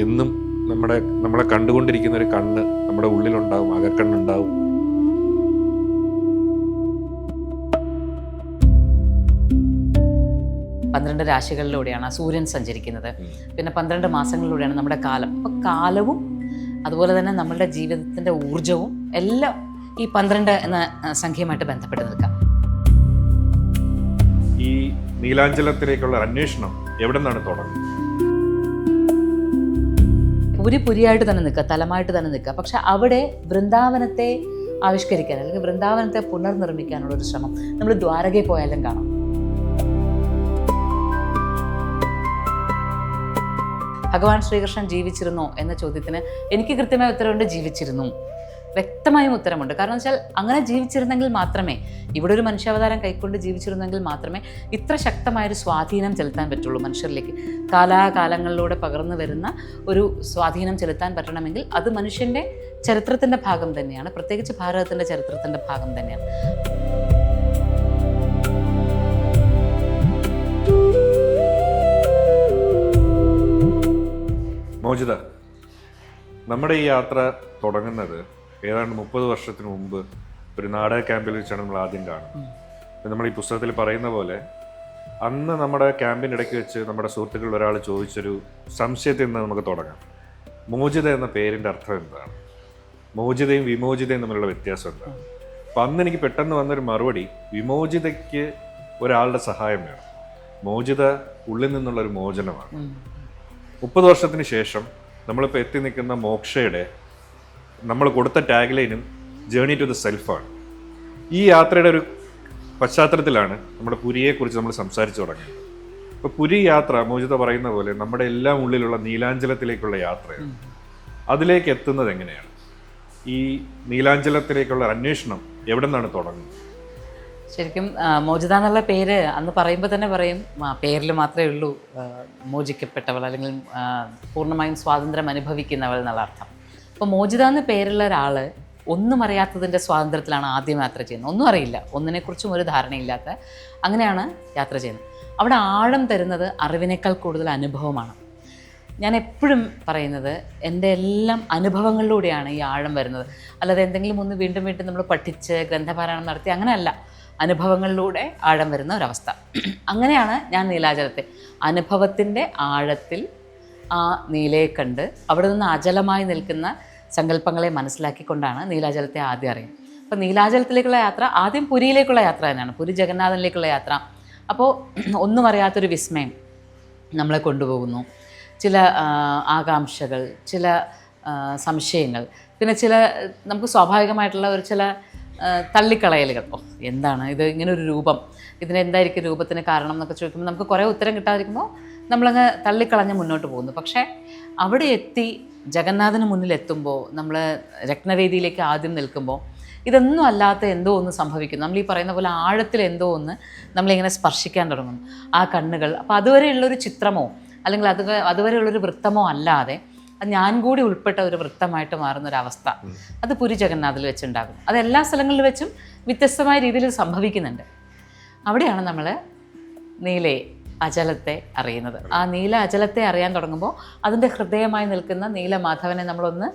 എന്നും നമ്മളെ കണ്ടുകൊണ്ടിരിക്കുന്ന ഒരു കണ്ണ് നമ്മുടെ ഉള്ളിലുണ്ടാവും, അകക്കണ്ണുണ്ടാവും. പന്ത്രണ്ട് രാശികളിലൂടെയാണ് സൂര്യൻ സഞ്ചരിക്കുന്നത്. പിന്നെ 12 മാസങ്ങളിലൂടെയാണ് നമ്മുടെ കാലം. അപ്പോൾ കാലവും അതുപോലെ തന്നെ നമ്മളുടെ ജീവിതത്തിൻ്റെ ഊർജവും എല്ലാം ഈ 12 എന്ന സംഖ്യയുമായിട്ട് ബന്ധപ്പെട്ട് നിൽക്കാം. ഈ നീലാഞ്ചലത്തിലേക്കുള്ള അന്വേഷണം എവിടെ നിന്നാണ് തുടങ്ങുന്നത്? പുരിയായിട്ട് തന്നെ നിൽക്കുക, തലമായിട്ട് തന്നെ നിൽക്കുക. പക്ഷെ അവിടെ വൃന്ദാവനത്തെ ആവിഷ്കരിക്കാൻ അല്ലെങ്കിൽ വൃന്ദാവനത്തെ പുനർനിർമ്മിക്കാനുള്ള ഒരു ശ്രമം നമ്മൾ ദ്വാരകയിൽ പോയാലും കാണാം. ഭഗവാൻ ശ്രീകൃഷ്ണൻ ജീവിച്ചിരുന്നോ എന്ന ചോദ്യത്തിന് എനിക്ക് കൃത്യമായ ഉത്തരവുണ്ട്, ജീവിച്ചിരുന്നു. വ്യക്തമായും ഉത്തരമുണ്ട്. കാരണം വെച്ചാൽ അങ്ങനെ ജീവിച്ചിരുന്നെങ്കിൽ മാത്രമേ, ഇവിടെ ഒരു മനുഷ്യാവതാരം കൈക്കൊണ്ട് ജീവിച്ചിരുന്നെങ്കിൽ മാത്രമേ ഇത്ര ശക്തമായൊരു സ്വാധീനം ചെലുത്താൻ പറ്റുള്ളൂ മനുഷ്യരിലേക്ക്. കാലാകാലങ്ങളിലൂടെ പകർന്നു വരുന്ന ഒരു സ്വാധീനം ചെലുത്താൻ പറ്റണമെങ്കിൽ അത് മനുഷ്യൻ്റെ ചരിത്രത്തിൻ്റെ ഭാഗം തന്നെയാണ്, പ്രത്യേകിച്ച് ഭാരതത്തിൻ്റെ ചരിത്രത്തിൻ്റെ ഭാഗം തന്നെയാണ്. മോചിത, നമ്മുടെ ഈ യാത്ര തുടങ്ങുന്നത് ഏതാണ്ട് 30 വർഷത്തിന് മുമ്പ് ഒരു നാടക ക്യാമ്പിൽ വെച്ചാണ് നമ്മൾ ആദ്യം കാണുന്നത്. നമ്മൾ ഈ പുസ്തകത്തിൽ പറയുന്ന പോലെ അന്ന് നമ്മുടെ ക്യാമ്പിനിടയ്ക്ക് വെച്ച് നമ്മുടെ സുഹൃത്തുക്കളിൽ ഒരാൾ ചോദിച്ചൊരു സംശയത്തിൽ നിന്ന് നമുക്ക് തുടങ്ങാം. മോചിത എന്ന പേരിൻ്റെ അർത്ഥം എന്താണ്? മോചിതയും വിമോചിതയും തമ്മിലുള്ള വ്യത്യാസം എന്താണ്? അപ്പം അന്ന് എനിക്ക് പെട്ടെന്ന് വന്നൊരു മറുപടി, വിമോചിതയ്ക്ക് ഒരാളുടെ സഹായം വേണം, മോചിത ഉള്ളിൽ നിന്നുള്ളൊരു മോചനമാണ്. 30 വർഷത്തിന് ശേഷം നമ്മളിപ്പോൾ എത്തി നിൽക്കുന്ന മോക്ഷയുടെ നമ്മൾ കൊടുത്ത ടാഗ് ലൈനും ജേണി ടു ദ സെൽഫാണ്. ഈ യാത്രയുടെ ഒരു പശ്ചാത്തലത്തിലാണ് നമ്മുടെ പുരിയെക്കുറിച്ച് നമ്മൾ സംസാരിച്ചു തുടങ്ങിയത്. ഇപ്പോൾ പുരി യാത്ര മോചിത പറയുന്ന പോലെ നമ്മുടെ എല്ലാം ഉള്ളിലുള്ള നീലാഞ്ചലത്തിലേക്കുള്ള യാത്രയാണ്. അതിലേക്ക് എത്തുന്നത് എങ്ങനെയാണ്? ഈ നീലാഞ്ചലത്തിലേക്കുള്ള അന്വേഷണം എവിടെ നിന്നാണ് തുടങ്ങുന്നത്? ശരിക്കും മോചിത എന്നുള്ള പേര് അന്ന് പറയുമ്പോൾ തന്നെ പറയും, പേരിൽ മാത്രമേ ഉള്ളൂ മോചിക്കപ്പെട്ടവൾ അല്ലെങ്കിൽ പൂർണ്ണമായും സ്വാതന്ത്ര്യം അനുഭവിക്കുന്നവൾ എന്നുള്ള അർത്ഥം. അപ്പോൾ മോചിത എന്ന പേരുള്ള ഒരാൾ ഒന്നും അറിയാത്തതിൻ്റെ സ്വാതന്ത്ര്യത്തിലാണ് ആദ്യം യാത്ര ചെയ്യുന്നത്. ഒന്നും അറിയില്ല, ഒന്നിനെക്കുറിച്ചും ഒരു ധാരണയില്ലാത്ത അങ്ങനെയാണ് യാത്ര ചെയ്യുന്നത്. അവിടെ ആഴം തരുന്നത് അറിവിനേക്കാൾ കൂടുതൽ അനുഭവമാണ്. ഞാൻ എപ്പോഴും പറയുന്നത് എൻ്റെ എല്ലാം അനുഭവങ്ങളിലൂടെയാണ് ഈ ആഴം വരുന്നത്. അല്ലാതെ എന്തെങ്കിലും ഒന്ന് വീണ്ടും വീണ്ടും നമ്മൾ പഠിച്ച് ഗ്രന്ഥപാരായണം നടത്തി അങ്ങനെയല്ല, അനുഭവങ്ങളിലൂടെ ആഴം വരുന്ന ഒരവസ്ഥ. അങ്ങനെയാണ് ഞാൻ നീലാചലത്തെ അനുഭവത്തിൻ്റെ ആഴത്തിൽ ആ നീലയെ കണ്ട് അവിടെ നിന്ന് അചലമായി നിൽക്കുന്ന സങ്കല്പങ്ങളെ മനസ്സിലാക്കിക്കൊണ്ടാണ് നീലാചലത്തെ ആദ്യം അറിയുന്നത്. അപ്പോൾ നീലാചലത്തിലേക്കുള്ള യാത്ര ആദ്യം പുരിയിലേക്കുള്ള യാത്ര തന്നെയാണ്, പുരി ജഗന്നാഥനിലേക്കുള്ള യാത്ര. അപ്പോൾ ഒന്നും അറിയാത്തൊരു വിസ്മയം നമ്മളെ കൊണ്ടുപോകുന്നു. ചില ആകാംക്ഷകൾ, ചില സംശയങ്ങൾ, പിന്നെ ചില നമുക്ക് സ്വാഭാവികമായിട്ടുള്ള ഒരു ചില തള്ളിക്കളയലുകൾ. എന്താണ് ഇത്, ഇങ്ങനൊരു രൂപം, ഇതിനെന്തായിരിക്കും രൂപത്തിന് കാരണം എന്നൊക്കെ ചോദിക്കുമ്പോൾ നമുക്ക് കുറേ ഉത്തരം കിട്ടാതിരിക്കുമ്പോൾ നമ്മളങ്ങ് തള്ളിക്കളഞ്ഞ് മുന്നോട്ട് പോകുന്നു. പക്ഷേ അവിടെ എത്തി ജഗന്നാഥന് മുന്നിൽ എത്തുമ്പോൾ, നമ്മൾ രത്നവേദിയിലേക്ക് ആദ്യം നിൽക്കുമ്പോൾ ഇതൊന്നും അല്ലാത്ത എന്തോ ഒന്ന് സംഭവിക്കുന്നു. നമ്മൾ ഈ പറയുന്ന പോലെ ആഴത്തിൽ എന്തോ ഒന്ന് നമ്മളിങ്ങനെ സ്പർശിക്കാൻ തുടങ്ങുന്നു. ആ കണ്ണുകൾ അപ്പോൾ അതുവരെയുള്ളൊരു ചിത്രമോ അല്ലെങ്കിൽ അതുവരെയുള്ളൊരു വൃത്തമോ അല്ലാതെ ഞാൻ കൂടി ഉൾപ്പെട്ട ഒരു വൃത്തമായിട്ട് മാറുന്നൊരവസ്ഥ അത് പുരി ജഗന്നാഥിൽ വെച്ചുണ്ടാകും. അത് എല്ലാ സ്ഥലങ്ങളിൽ വെച്ചും വ്യത്യസ്തമായ രീതിയിൽ സംഭവിക്കുന്നുണ്ട്. അവിടെയാണ് നമ്മൾ നീലയെ, അചലത്തെ അറിയുന്നത്. ആ നീല അചലത്തെ അറിയാൻ തുടങ്ങുമ്പോൾ അതിൻ്റെ ഹൃദയമായി നിൽക്കുന്ന നീലമാധവനെ നമ്മളൊന്ന്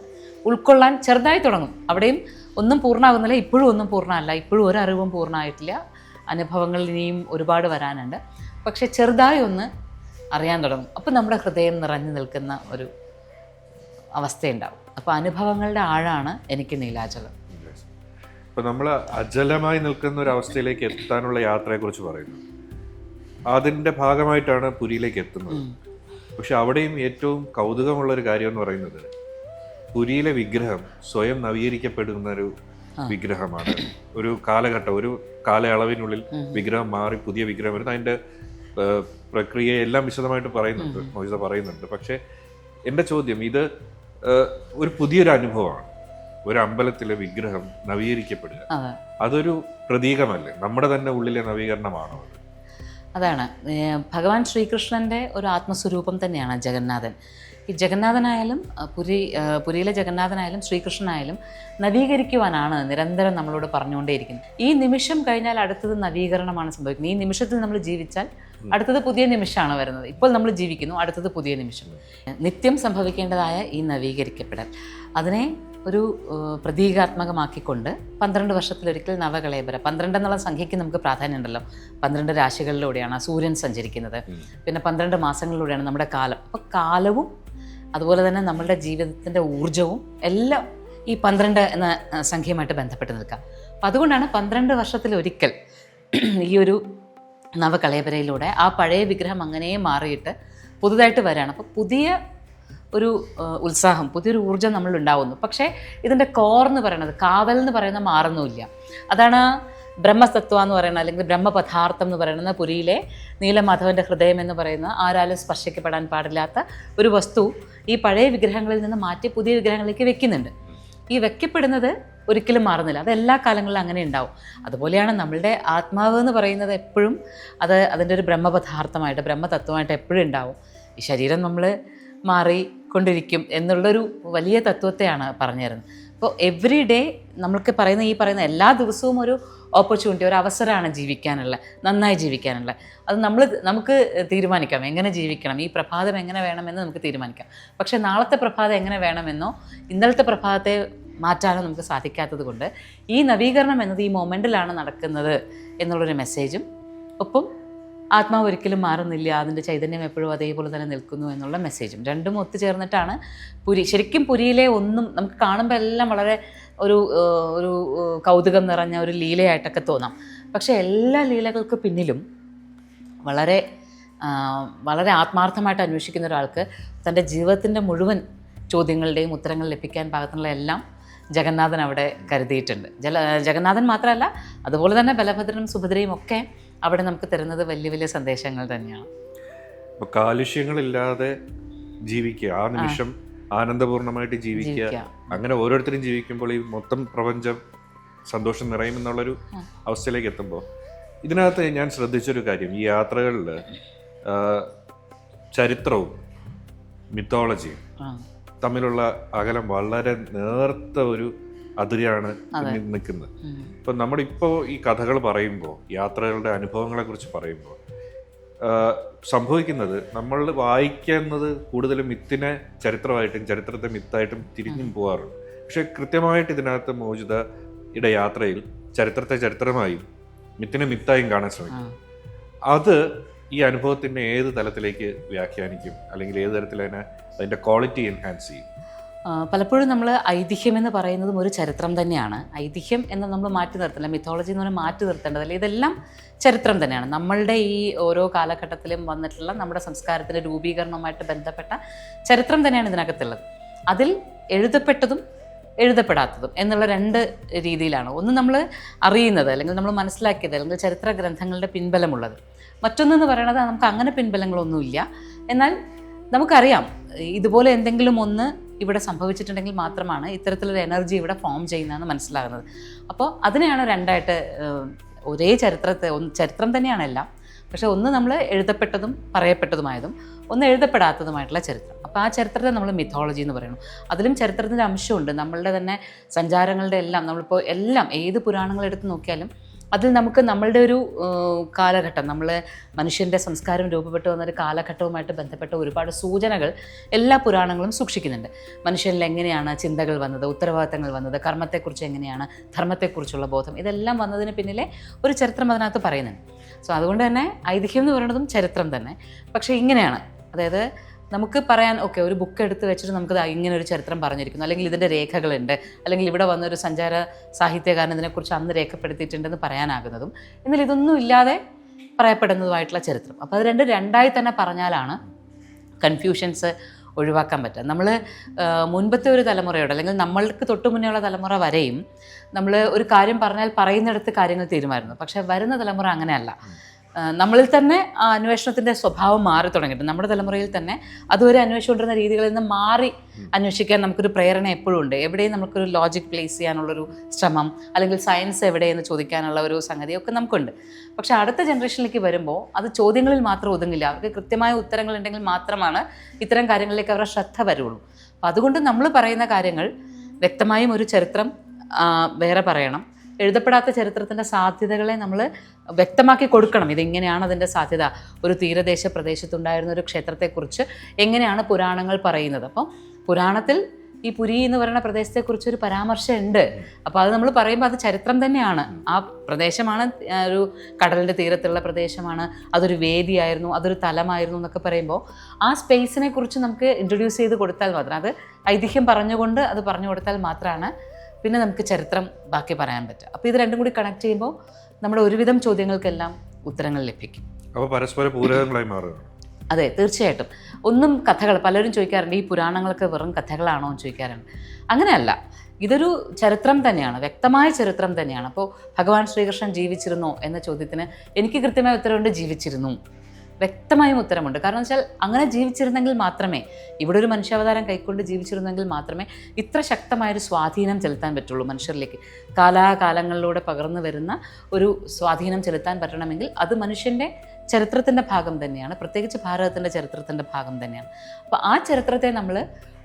ഉൾക്കൊള്ളാൻ ചെറുതായി തുടങ്ങും. അവിടെയും ഒന്നും പൂർണ്ണമാകുന്നില്ല, ഇപ്പോഴും ഒന്നും പൂർണ്ണമല്ല, ഇപ്പോഴും ഒരറിവും പൂർണ്ണമായിട്ടില്ല, അനുഭവങ്ങൾ ഇനിയും ഒരുപാട് വരാനുണ്ട്. പക്ഷെ ചെറുതായി ഒന്ന് അറിയാൻ തുടങ്ങും. അപ്പോൾ നമ്മുടെ ഹൃദയം നിറഞ്ഞു നിൽക്കുന്ന ഒരു അവസ്ഥയുണ്ടാവും. അപ്പോൾ അനുഭവങ്ങളുടെ ആഴാണ് എനിക്ക് നീലാചലം. ഇപ്പോൾ നമ്മൾ അചലമായി നിൽക്കുന്ന ഒരു അവസ്ഥയിലേക്ക് എത്താനുള്ള യാത്രയെക്കുറിച്ച് പറയുന്നു. അതിൻ്റെ ഭാഗമായിട്ടാണ് പുരിയിലേക്ക് എത്തുന്നത്. പക്ഷെ അവിടെയും ഏറ്റവും കൗതുകമുള്ളൊരു കാര്യം എന്ന് പറയുന്നത് പുരിയിലെ വിഗ്രഹം സ്വയം നവീകരിക്കപ്പെടുന്ന ഒരു വിഗ്രഹമാണ്. ഒരു കാലഘട്ടം, ഒരു കാലയളവിനുള്ളിൽ വിഗ്രഹം മാറി പുതിയ വിഗ്രഹം വരുന്നത്. അതിൻ്റെ പ്രക്രിയയെല്ലാം വിശദമായിട്ട് പറയുന്നുണ്ട്, മോചിത പറയുന്നുണ്ട്. പക്ഷേ എൻ്റെ ചോദ്യം, ഇത് ഒരു പുതിയൊരു അനുഭവമാണ്. ഒരു അമ്പലത്തിലെ വിഗ്രഹം നവീകരിക്കപ്പെടുക, അതൊരു പ്രതീകമല്ലേ? നമ്മുടെ തന്നെ ഉള്ളിലെ നവീകരണമാണോ അത്? അതാണ് ഭഗവാൻ ശ്രീകൃഷ്ണൻ്റെ ഒരു ആത്മസ്വരൂപം തന്നെയാണ് ജഗന്നാഥൻ. ഈ ജഗന്നാഥനായാലും പുരിയിലെ ജഗന്നാഥനായാലും ശ്രീകൃഷ്ണനായാലും നവീകരിക്കുവാനാണ് നിരന്തരം നമ്മളോട് പറഞ്ഞുകൊണ്ടേയിരിക്കുന്നത്. ഈ നിമിഷം കഴിഞ്ഞാൽ അടുത്തത് നവീകരണമാണ് സംഭവിക്കുന്നത്. ഈ നിമിഷത്തിൽ നമ്മൾ ജീവിച്ചാൽ അടുത്തത് പുതിയ നിമിഷമാണ് വരുന്നത്. ഇപ്പോൾ നമ്മൾ ജീവിക്കുന്നു, അടുത്തത് പുതിയ നിമിഷം. നിത്യം സംഭവിക്കേണ്ടതായ ഈ നവീകരിക്കപ്പെടൽ, അതിനെ ഒരു പ്രതീകാത്മകമാക്കിക്കൊണ്ട് 12 വർഷത്തിലൊരിക്കൽ നവകളേബര, 12 എന്നുള്ള സംഖ്യയ്ക്ക് നമുക്ക് പ്രാധാന്യമുണ്ടല്ലോ. 12 രാശികളിലൂടെയാണ് സൂര്യൻ സഞ്ചരിക്കുന്നത്. പിന്നെ 12 മാസങ്ങളിലൂടെയാണ് നമ്മുടെ കാലം. അപ്പോൾ കാലവും അതുപോലെ തന്നെ നമ്മളുടെ ജീവിതത്തിൻ്റെ ഊർജവും എല്ലാം ഈ 12 എന്ന സംഖ്യയുമായിട്ട് ബന്ധപ്പെട്ട് നിൽക്കുക. അപ്പം അതുകൊണ്ടാണ് 12 വർഷത്തിലൊരിക്കൽ ഈ ഒരു നവകളേബരയിലൂടെ ആ പഴയ വിഗ്രഹം അങ്ങനെ മാറിയിട്ട് പുതുതായിട്ട് വരികയാണ്. അപ്പോൾ പുതിയ ഒരു ഉത്സാഹം, പുതിയൊരു ഊർജ്ജം നമ്മൾ ഉണ്ടാവുന്നു. പക്ഷേ ഇതിൻ്റെ കോർ എന്ന് പറയുന്നത്, കാവൽ എന്ന് പറയുന്നത് മാറുന്നുമില്ല. അതാണ് ബ്രഹ്മതത്വം എന്ന് പറയുന്നത്, അല്ലെങ്കിൽ ബ്രഹ്മപദാർത്ഥം എന്ന് പറയുന്നത്. പുരിയിലെ നീലമാധവൻ്റെ ഹൃദയം എന്ന് പറയുന്ന ആരാലും സ്പർശിക്കപ്പെടാൻ പാടില്ലാത്ത ഒരു വസ്തു ഈ പഴയ വിഗ്രഹങ്ങളിൽ നിന്ന് മാറ്റി പുതിയ വിഗ്രഹങ്ങളിലേക്ക് വെക്കുന്നുണ്ട്. ഈ വെക്കപ്പെടുന്നത് ഒരിക്കലും മാറുന്നില്ല. അത് എല്ലാ കാലങ്ങളിലും അങ്ങനെ ഉണ്ടാവും. അതുപോലെയാണ് നമ്മളുടെ ആത്മാവ് എന്ന് പറയുന്നത് എപ്പോഴും അതിൻ്റെ ഒരു ബ്രഹ്മപദാർത്ഥമായിട്ട്, ബ്രഹ്മതത്വമായിട്ട് എപ്പോഴും ഉണ്ടാവും. ഈ ശരീരം നമ്മൾ മാറിക്കൊണ്ടിരിക്കും എന്നുള്ളൊരു വലിയ തത്വത്തെയാണ് പറഞ്ഞു തരുന്നത്. അപ്പോൾ എവറി ഡേ നമ്മൾക്ക് പറയുന്ന എല്ലാ ദിവസവും ഒരു ഓപ്പർച്യൂണിറ്റി, ഒരു അവസരമാണ് ജീവിക്കാനുള്ള, നന്നായി ജീവിക്കാനുള്ള. അത് നമുക്ക് തീരുമാനിക്കാം എങ്ങനെ ജീവിക്കണം, ഈ പ്രഭാതം എങ്ങനെ വേണമെന്ന് നമുക്ക് തീരുമാനിക്കാം. പക്ഷേ നാളത്തെ പ്രഭാതം എങ്ങനെ വേണമെന്നോ ഇന്നലത്തെ പ്രഭാതത്തെ മാറ്റാനോ നമുക്ക് സാധിക്കാത്തത് കൊണ്ട് ഈ നവീകരണം എന്നത് ഈ മൊമെൻറ്റിലാണ് നടക്കുന്നത് എന്നുള്ളൊരു മെസ്സേജും, ഒപ്പം ആത്മാവ് ഒരിക്കലും മാറുന്നില്ല, അതിൻ്റെ ചൈതന്യം എപ്പോഴും അതേപോലെ തന്നെ നിൽക്കുന്നു എന്നുള്ള മെസ്സേജും രണ്ടും ഒത്തുചേർന്നിട്ടാണ് ശരിക്കും പുരിയിലെ ഒന്നും നമുക്ക് കാണുമ്പോൾ എല്ലാം വളരെ ഒരു കൗതുകം നിറഞ്ഞ ഒരു ലീലയായിട്ടൊക്കെ തോന്നാം. പക്ഷേ എല്ലാ ലീലകൾക്ക് പിന്നിലും വളരെ വളരെ ആത്മാർത്ഥമായിട്ട് അന്വേഷിക്കുന്ന ഒരാൾക്ക് തൻ്റെ ജീവിതത്തിൻ്റെ മുഴുവൻ ചോദ്യങ്ങളുടെയും ഉത്തരങ്ങൾ ലഭിക്കാൻ പാകത്തിനുള്ള എല്ലാം ജഗന്നാഥൻ അവിടെ കരുതിയിട്ടുണ്ട്. ജഗന്നാഥൻ മാത്രമല്ല, അതുപോലെ തന്നെ ബലഭദ്രനും സുഭദ്രയും ഒക്കെ അവിടെ നമുക്ക് തരുന്നത് വലിയ വലിയ സന്ദേശങ്ങൾ തന്നെയാണ്. അപ്പോൾ കാലുഷ്യങ്ങളില്ലാതെ ജീവിക്കുക, ആ നിമിഷം ആനന്ദപൂർണ്ണമായിട്ട് ജീവിക്കുക. അങ്ങനെ ഓരോരുത്തരും ജീവിക്കുമ്പോൾ ഈ മൊത്തം പ്രപഞ്ചം സന്തോഷം നിറയുമെന്നുള്ളൊരു അവസ്ഥയിലേക്ക് എത്തുമ്പോൾ ഇതിനകത്ത് ഞാൻ ശ്രദ്ധിച്ചൊരു കാര്യം, ഈ യാത്രകളിൽ ചരിത്രവും മിത്തോളജിയും തമ്മിലുള്ള അകലം വളരെ നേർത്ത ഒരു അതിരാണ് നിൽക്കുന്നത്. ഇപ്പം നമ്മളിപ്പോൾ ഈ കഥകൾ പറയുമ്പോൾ, യാത്രകളുടെ അനുഭവങ്ങളെ കുറിച്ച് പറയുമ്പോൾ സംഭവിക്കുന്നത്, നമ്മൾ വായിക്കുന്നത് കൂടുതലും മിത്തിനെ ചരിത്രമായിട്ടും ചരിത്രത്തെ മിത്തായിട്ടും തിരിഞ്ഞും പോകാറുണ്ട്. പക്ഷെ കൃത്യമായിട്ട് ഇതിനകത്ത് മോചിതയുടെ യാത്രയിൽ ചരിത്രത്തെ ചരിത്രമായും മിത്തിനെ മിത്തായും കാണാൻ ശ്രമിക്കും. അത് ഈ അനുഭവത്തിൻ്റെ ഏത് തലത്തിലേക്ക് വ്യാഖ്യാനിക്കും, അല്ലെങ്കിൽ ഏത് തരത്തിൽ അതിൻ്റെ ക്വാളിറ്റി എൻഹാൻസ് ചെയ്യും? പലപ്പോഴും നമ്മൾ ഐതിഹ്യം എന്ന് പറയുന്നതും ഒരു ചരിത്രം തന്നെയാണ്. ഐതിഹ്യം എന്ന് നമ്മൾ മാറ്റി നിർത്തില്ല, മിത്തോളജി എന്ന് പറഞ്ഞാൽ മാറ്റി നിർത്തേണ്ടതല്ല. ഇതെല്ലാം ചരിത്രം തന്നെയാണ്. നമ്മളുടെ ഈ ഓരോ കാലഘട്ടത്തിലും വന്നിട്ടുള്ള നമ്മുടെ സംസ്കാരത്തിൻ്റെ രൂപീകരണവുമായിട്ട് ബന്ധപ്പെട്ട ചരിത്രം തന്നെയാണ് ഇതിനകത്തുള്ളത്. അതിൽ എഴുതപ്പെട്ടതും എഴുതപ്പെടാത്തതും എന്നുള്ള 2 രീതിയിലാണ്. ഒന്ന് നമ്മൾ അറിയുന്നത്, അല്ലെങ്കിൽ നമ്മൾ മനസ്സിലാക്കിയത്, അല്ലെങ്കിൽ ചരിത്ര ഗ്രന്ഥങ്ങളുടെ പിൻബലമുള്ളത്. മറ്റൊന്നെന്ന് പറയുന്നത് നമുക്ക് അങ്ങനെ പിൻബലങ്ങളൊന്നുമില്ല, എന്നാൽ നമുക്കറിയാം ഇതുപോലെ എന്തെങ്കിലും ഒന്ന് ഇവിടെ സംഭവിച്ചിട്ടുണ്ടെങ്കിൽ മാത്രമാണ് ഇത്തരത്തിലൊരു എനർജി ഇവിടെ ഫോം ചെയ്യുന്നതെന്ന് മനസ്സിലാകുന്നത്. അപ്പോൾ അതിനെയാണ് 2ആയിട്ട്, ഒരേ ചരിത്രം തന്നെയാണ് എല്ലാം. പക്ഷേ ഒന്ന് നമ്മൾ എഴുതപ്പെട്ടതും പറയപ്പെട്ടതുമായതും, ഒന്ന് എഴുതപ്പെടാത്തതുമായിട്ടുള്ള ചരിത്രം. അപ്പോൾ ആ ചരിത്രത്തെ നമ്മൾ മിത്തോളജി എന്ന് പറയുന്നു. അതിലും ചരിത്രത്തിൻ്റെ അംശമുണ്ട്. നമ്മളുടെ തന്നെ സഞ്ചാരങ്ങളുടെ എല്ലാം, നമ്മളിപ്പോൾ എല്ലാം ഏത് പുരാണങ്ങളെടുത്ത് നോക്കിയാലും അതിൽ നമുക്ക് നമ്മളുടെ ഒരു കാലഘട്ടം, നമ്മൾ മനുഷ്യൻ്റെ സംസ്കാരം രൂപപ്പെട്ടു വന്നൊരു കാലഘട്ടവുമായിട്ട് ബന്ധപ്പെട്ട ഒരുപാട് സൂചനകൾ എല്ലാ പുരാണങ്ങളും സൂക്ഷിക്കുന്നുണ്ട്. മനുഷ്യനിൽ എങ്ങനെയാണ് ചിന്തകൾ വന്നത്, ഉത്തരവാദിത്തങ്ങൾ വന്നത്, കർമ്മത്തെക്കുറിച്ച് എങ്ങനെയാണ്, ധർമ്മത്തെക്കുറിച്ചുള്ള ബോധം, ഇതെല്ലാം വന്നതിന് പിന്നിലെ ഒരു ചരിത്രം അതിനകത്ത് പറയുന്നുണ്ട്. സോ അതുകൊണ്ട് തന്നെ ഐതിഹ്യം എന്ന് പറയുന്നതും ചരിത്രം തന്നെ. പക്ഷേ ഇങ്ങനെയാണ്, അതായത് നമുക്ക് പറയാൻ ഒരു ബുക്ക് എടുത്ത് വെച്ചിട്ട് നമുക്കത് ഇങ്ങനെ ഒരു ചരിത്രം പറഞ്ഞിരിക്കുന്നു, അല്ലെങ്കിൽ ഇതിൻ്റെ രേഖകളുണ്ട്, അല്ലെങ്കിൽ ഇവിടെ വന്നൊരു സഞ്ചാര സാഹിത്യകാരൻ ഇതിനെക്കുറിച്ച് അന്ന് രേഖപ്പെടുത്തിയിട്ടുണ്ടെന്ന് പറയാനാകുന്നതും, എന്നാൽ ഇതൊന്നും ഇല്ലാതെ പറയപ്പെടുന്നതുമായിട്ടുള്ള ചരിത്രം. അപ്പോൾ അത് രണ്ടായി തന്നെ പറഞ്ഞാലാണ് കൺഫ്യൂഷൻസ് ഒഴിവാക്കാൻ പറ്റുക. നമ്മൾ മുൻപത്തെ ഒരു തലമുറയോട്, അല്ലെങ്കിൽ നമ്മൾക്ക് തൊട്ട് മുന്നേയുള്ള തലമുറ വരെയും നമ്മൾ ഒരു കാര്യം പറഞ്ഞാൽ പറയുന്നിടത്ത് കാര്യങ്ങൾ തീരുമാനിക്കുന്നു. പക്ഷേ വരുന്ന തലമുറ അങ്ങനെയല്ല. നമ്മളിൽ തന്നെ ആ അന്വേഷണത്തിൻ്റെ സ്വഭാവം മാറി തുടങ്ങിയിട്ടുണ്ട്. നമ്മുടെ തലമുറയിൽ തന്നെ അതുവരെ അന്വേഷിച്ചുകൊണ്ടിരുന്ന രീതികളിൽ നിന്ന് മാറി അന്വേഷിക്കാൻ നമുക്കൊരു പ്രേരണ എപ്പോഴും ഉണ്ട്. എവിടെയും നമുക്കൊരു ലോജിക് പ്ലേസ് ചെയ്യാനുള്ളൊരു ശ്രമം, അല്ലെങ്കിൽ സയൻസ് എവിടെയെന്ന് ചോദിക്കാനുള്ള ഒരു സംഗതിയൊക്കെ നമുക്കുണ്ട്. പക്ഷെ അടുത്ത ജനറേഷനിലേക്ക് വരുമ്പോൾ അത് ചോദ്യങ്ങളിൽ മാത്രം ഒതുങ്ങില്ല. അവർക്ക് കൃത്യമായ ഉത്തരങ്ങളുണ്ടെങ്കിൽ മാത്രമാണ് ഇത്തരം കാര്യങ്ങളിലേക്ക് അവരുടെ ശ്രദ്ധ വരുള്ളൂ. അപ്പം അതുകൊണ്ട് നമ്മൾ പറയുന്ന കാര്യങ്ങൾ വ്യക്തമായും ഒരു ചരിത്രം വേറെ പറയണം. എഴുതപ്പെടാത്ത ചരിത്രത്തിൻ്റെ സാധ്യതകളെ നമ്മൾ വ്യക്തമാക്കി കൊടുക്കണം. ഇതെങ്ങനെയാണ് അതിൻ്റെ സാധ്യത, ഒരു തീരദേശ പ്രദേശത്തുണ്ടായിരുന്ന ഒരു ക്ഷേത്രത്തെക്കുറിച്ച് എങ്ങനെയാണ് പുരാണങ്ങൾ പറയുന്നത്. അപ്പം പുരാണത്തിൽ ഈ പുരി എന്ന് പറയുന്ന പ്രദേശത്തെക്കുറിച്ചൊരു പരാമർശമുണ്ട്. അപ്പോൾ അത് നമ്മൾ പറയുമ്പോൾ അത് ചരിത്രം തന്നെയാണ്. ആ പ്രദേശമാണ് ഒരു കടലിൻ്റെ തീരത്തുള്ള പ്രദേശമാണ്, അതൊരു വേദിയായിരുന്നു, അതൊരു തലമായിരുന്നു എന്നൊക്കെ പറയുമ്പോൾ ആ സ്പേസിനെ കുറിച്ച് നമുക്ക് ഇൻട്രൊഡ്യൂസ് ചെയ്ത് കൊടുത്താൽ മാത്രം, അത് ഐതിഹ്യം പറഞ്ഞുകൊണ്ട് അത് പറഞ്ഞു കൊടുത്താൽ മാത്രമാണ് പിന്നെ നമുക്ക് ചരിത്രം ബാക്കി പറയാൻ പറ്റുക. അപ്പോൾ ഇത് രണ്ടും കൂടി കണക്ട് ചെയ്യുമ്പോൾ നമ്മുടെ ഒരുവിധം ചോദ്യങ്ങൾക്കെല്ലാം ഉത്തരങ്ങൾ ലഭിക്കും. അപ്പോൾ പരസ്പര പൂരകങ്ങളായി മാറുക. അതെ, തീർച്ചയായിട്ടും. ഒന്നും കഥകൾ പലരും ചോദിക്കാറുണ്ട്, ഈ പുരാണങ്ങളൊക്കെ വെറും കഥകളാണോ എന്ന് ചോദിക്കാറുണ്ട്. അങ്ങനെയല്ല, ഇതൊരു ചരിത്രം തന്നെയാണ്, വ്യക്തമായ ചരിത്രം തന്നെയാണ്. അപ്പോൾ ഭഗവാൻ ശ്രീകൃഷ്ണൻ ജീവിച്ചിരുന്നോ എന്ന ചോദ്യത്തിന് എനിക്ക് കൃത്യമായ ഉത്തരവുണ്ട്, ജീവിച്ചിരുന്നു. വ്യക്തമായും ഉത്തരമുണ്ട്. കാരണം വെച്ചാൽ അങ്ങനെ ജീവിച്ചിരുന്നെങ്കിൽ മാത്രമേ, ഇവിടെ ഒരു മനുഷ്യാവതാരം കൈക്കൊണ്ട് ജീവിച്ചിരുന്നെങ്കിൽ മാത്രമേ ഇത്ര ശക്തമായൊരു സ്വാധീനം ചെലുത്താൻ പറ്റുള്ളൂ മനുഷ്യരിലേക്ക്. കാലാകാലങ്ങളിലൂടെ പകർന്നു വരുന്ന ഒരു സ്വാധീനം ചെലുത്താൻ പറ്റണമെങ്കിൽ അത് മനുഷ്യൻ്റെ ചരിത്രത്തിൻ്റെ ഭാഗം തന്നെയാണ്, പ്രത്യേകിച്ച് ഭാരതത്തിൻ്റെ ചരിത്രത്തിൻ്റെ ഭാഗം തന്നെയാണ്. അപ്പോൾ ആ ചരിത്രത്തെ നമ്മൾ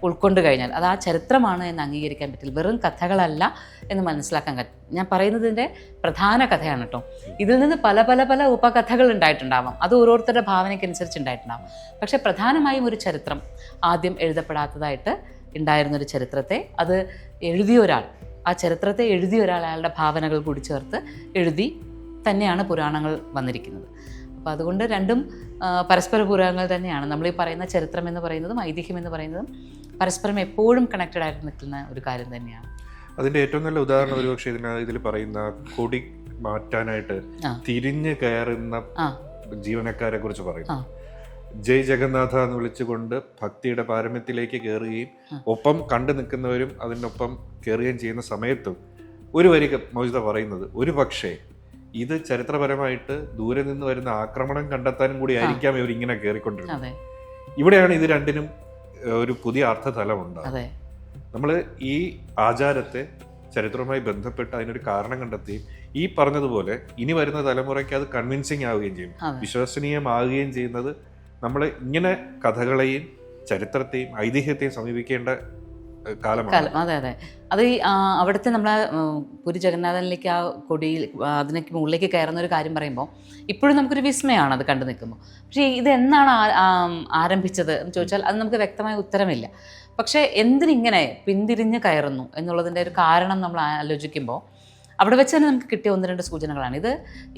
ഉൾക്കൊണ്ട് കഴിഞ്ഞാൽ അത് ആ ചരിത്രമാണ് എന്ന് അംഗീകരിക്കാൻ പറ്റില്ല, വെറും കഥകളല്ല എന്ന് മനസ്സിലാക്കാൻ പറ്റും. ഞാൻ പറയുന്നതിൻ്റെ പ്രധാന കഥയാണ് കേട്ടോ. ഇതിൽ നിന്ന് പല പല പല ഉപകഥകൾ ഉണ്ടായിട്ടുണ്ടാവാം, അത് ഓരോരുത്തരുടെ ഭാവനയ്ക്കനുസരിച്ച് ഉണ്ടായിട്ടുണ്ടാവും. പക്ഷേ പ്രധാനമായും ഒരു ചരിത്രം ആദ്യം എഴുതപ്പെടാത്തതായിട്ട് ഉണ്ടായിരുന്നൊരു ചരിത്രത്തെ അത് എഴുതിയ ഒരാൾ, ആ ചരിത്രത്തെ എഴുതിയ ഒരാൾ അയാളുടെ ഭാവനകൾ കൂടി ചേർത്ത് എഴുതി തന്നെയാണ് പുരാണങ്ങൾ വന്നിരിക്കുന്നത്. അപ്പോൾ അതുകൊണ്ട് രണ്ടും പരസ്പര പൂരകങ്ങൾ തന്നെയാണ്. നമ്മൾ ഈ പറയുന്ന ചരിത്രം എന്ന് പറയുന്നതും ഐതിഹ്യം എന്ന് പറയുന്നതും പരസ്പരം എപ്പോഴും കണക്റ്റഡ് ആയിട്ട് നിൽക്കുന്ന ഒരു കാര്യം തന്നെയാണ്. അതിൻ്റെ ഏറ്റവും നല്ല ഉദാഹരണം ഒരുപക്ഷെ ഇതിൽ പറയുന്ന കൊടി മാറ്റാനായിട്ട് തിരിഞ്ഞ് കയറുന്ന ജീവനക്കാരെ കുറിച്ച് പറയുന്നു. ജയ് ജഗന്നാഥ എന്ന് വിളിച്ചുകൊണ്ട് ഭക്തിയുടെ പാരമ്യത്തിലേക്ക് കയറുകയും ഒപ്പം കണ്ടു നിൽക്കുന്നവരും അതിനൊപ്പം കയറുകയും ചെയ്യുന്ന സമയത്തും ഒരു വരി മോചിത പറയുന്നത്, ഒരു പക്ഷേ ഇത് ചരിത്രപരമായിട്ട് ദൂരെ നിന്ന് വരുന്ന ആക്രമണം കണ്ടെത്താനും കൂടി ആയിരിക്കാം ഇവർ ഇങ്ങനെ കയറിക്കൊണ്ടിരുന്നത്. ഇവിടെയാണ് ഇത് രണ്ടിനും ഒരു പുതിയ അർത്ഥതലം ഉണ്ടാകും. നമ്മൾ ഈ ആചാരത്തെ ചരിത്രവുമായി ബന്ധപ്പെട്ട് അതിനൊരു കാരണം കണ്ടെത്തി ഈ പറഞ്ഞതുപോലെ ഇനി വരുന്ന തലമുറയ്ക്ക് അത് കൺവിൻസിങ് ആവുകയും ചെയ്യും, വിശ്വസനീയമാവുകയും ചെയ്യുന്നത് നമ്മൾ ഇങ്ങനെ കഥകളെയും ചരിത്രത്തെയും ഐതിഹ്യത്തെയും സമീപിക്കേണ്ട കാലമാണ്. അതെ അതെ, അത് ഈ അവിടുത്തെ നമ്മളെ പുരി ജഗന്നാഥനിലേക്ക് ആ കൊടിയിൽ അതിനേക്ക് മുകളിലേക്ക് കയറുന്ന ഒരു കാര്യം പറയുമ്പോൾ ഇപ്പോഴും നമുക്കൊരു വിസ്മയമാണ് അത് കണ്ടു നിൽക്കുമ്പോൾ. പക്ഷേ ഇത് എന്നാണ് ആരംഭിച്ചത് എന്ന് ചോദിച്ചാൽ അത് നമുക്ക് വ്യക്തമായ ഉത്തരമില്ല. പക്ഷേ എന്തിനിങ്ങനെ പിന്തിരിഞ്ഞ് കയറുന്നു എന്നുള്ളതിൻ്റെ ഒരു കാരണം നമ്മൾ ആലോചിക്കുമ്പോൾ അവിടെ വെച്ച് തന്നെ നമുക്ക് കിട്ടിയ ഒന്ന് രണ്ട് സൂചനകളാണ്. ഇത്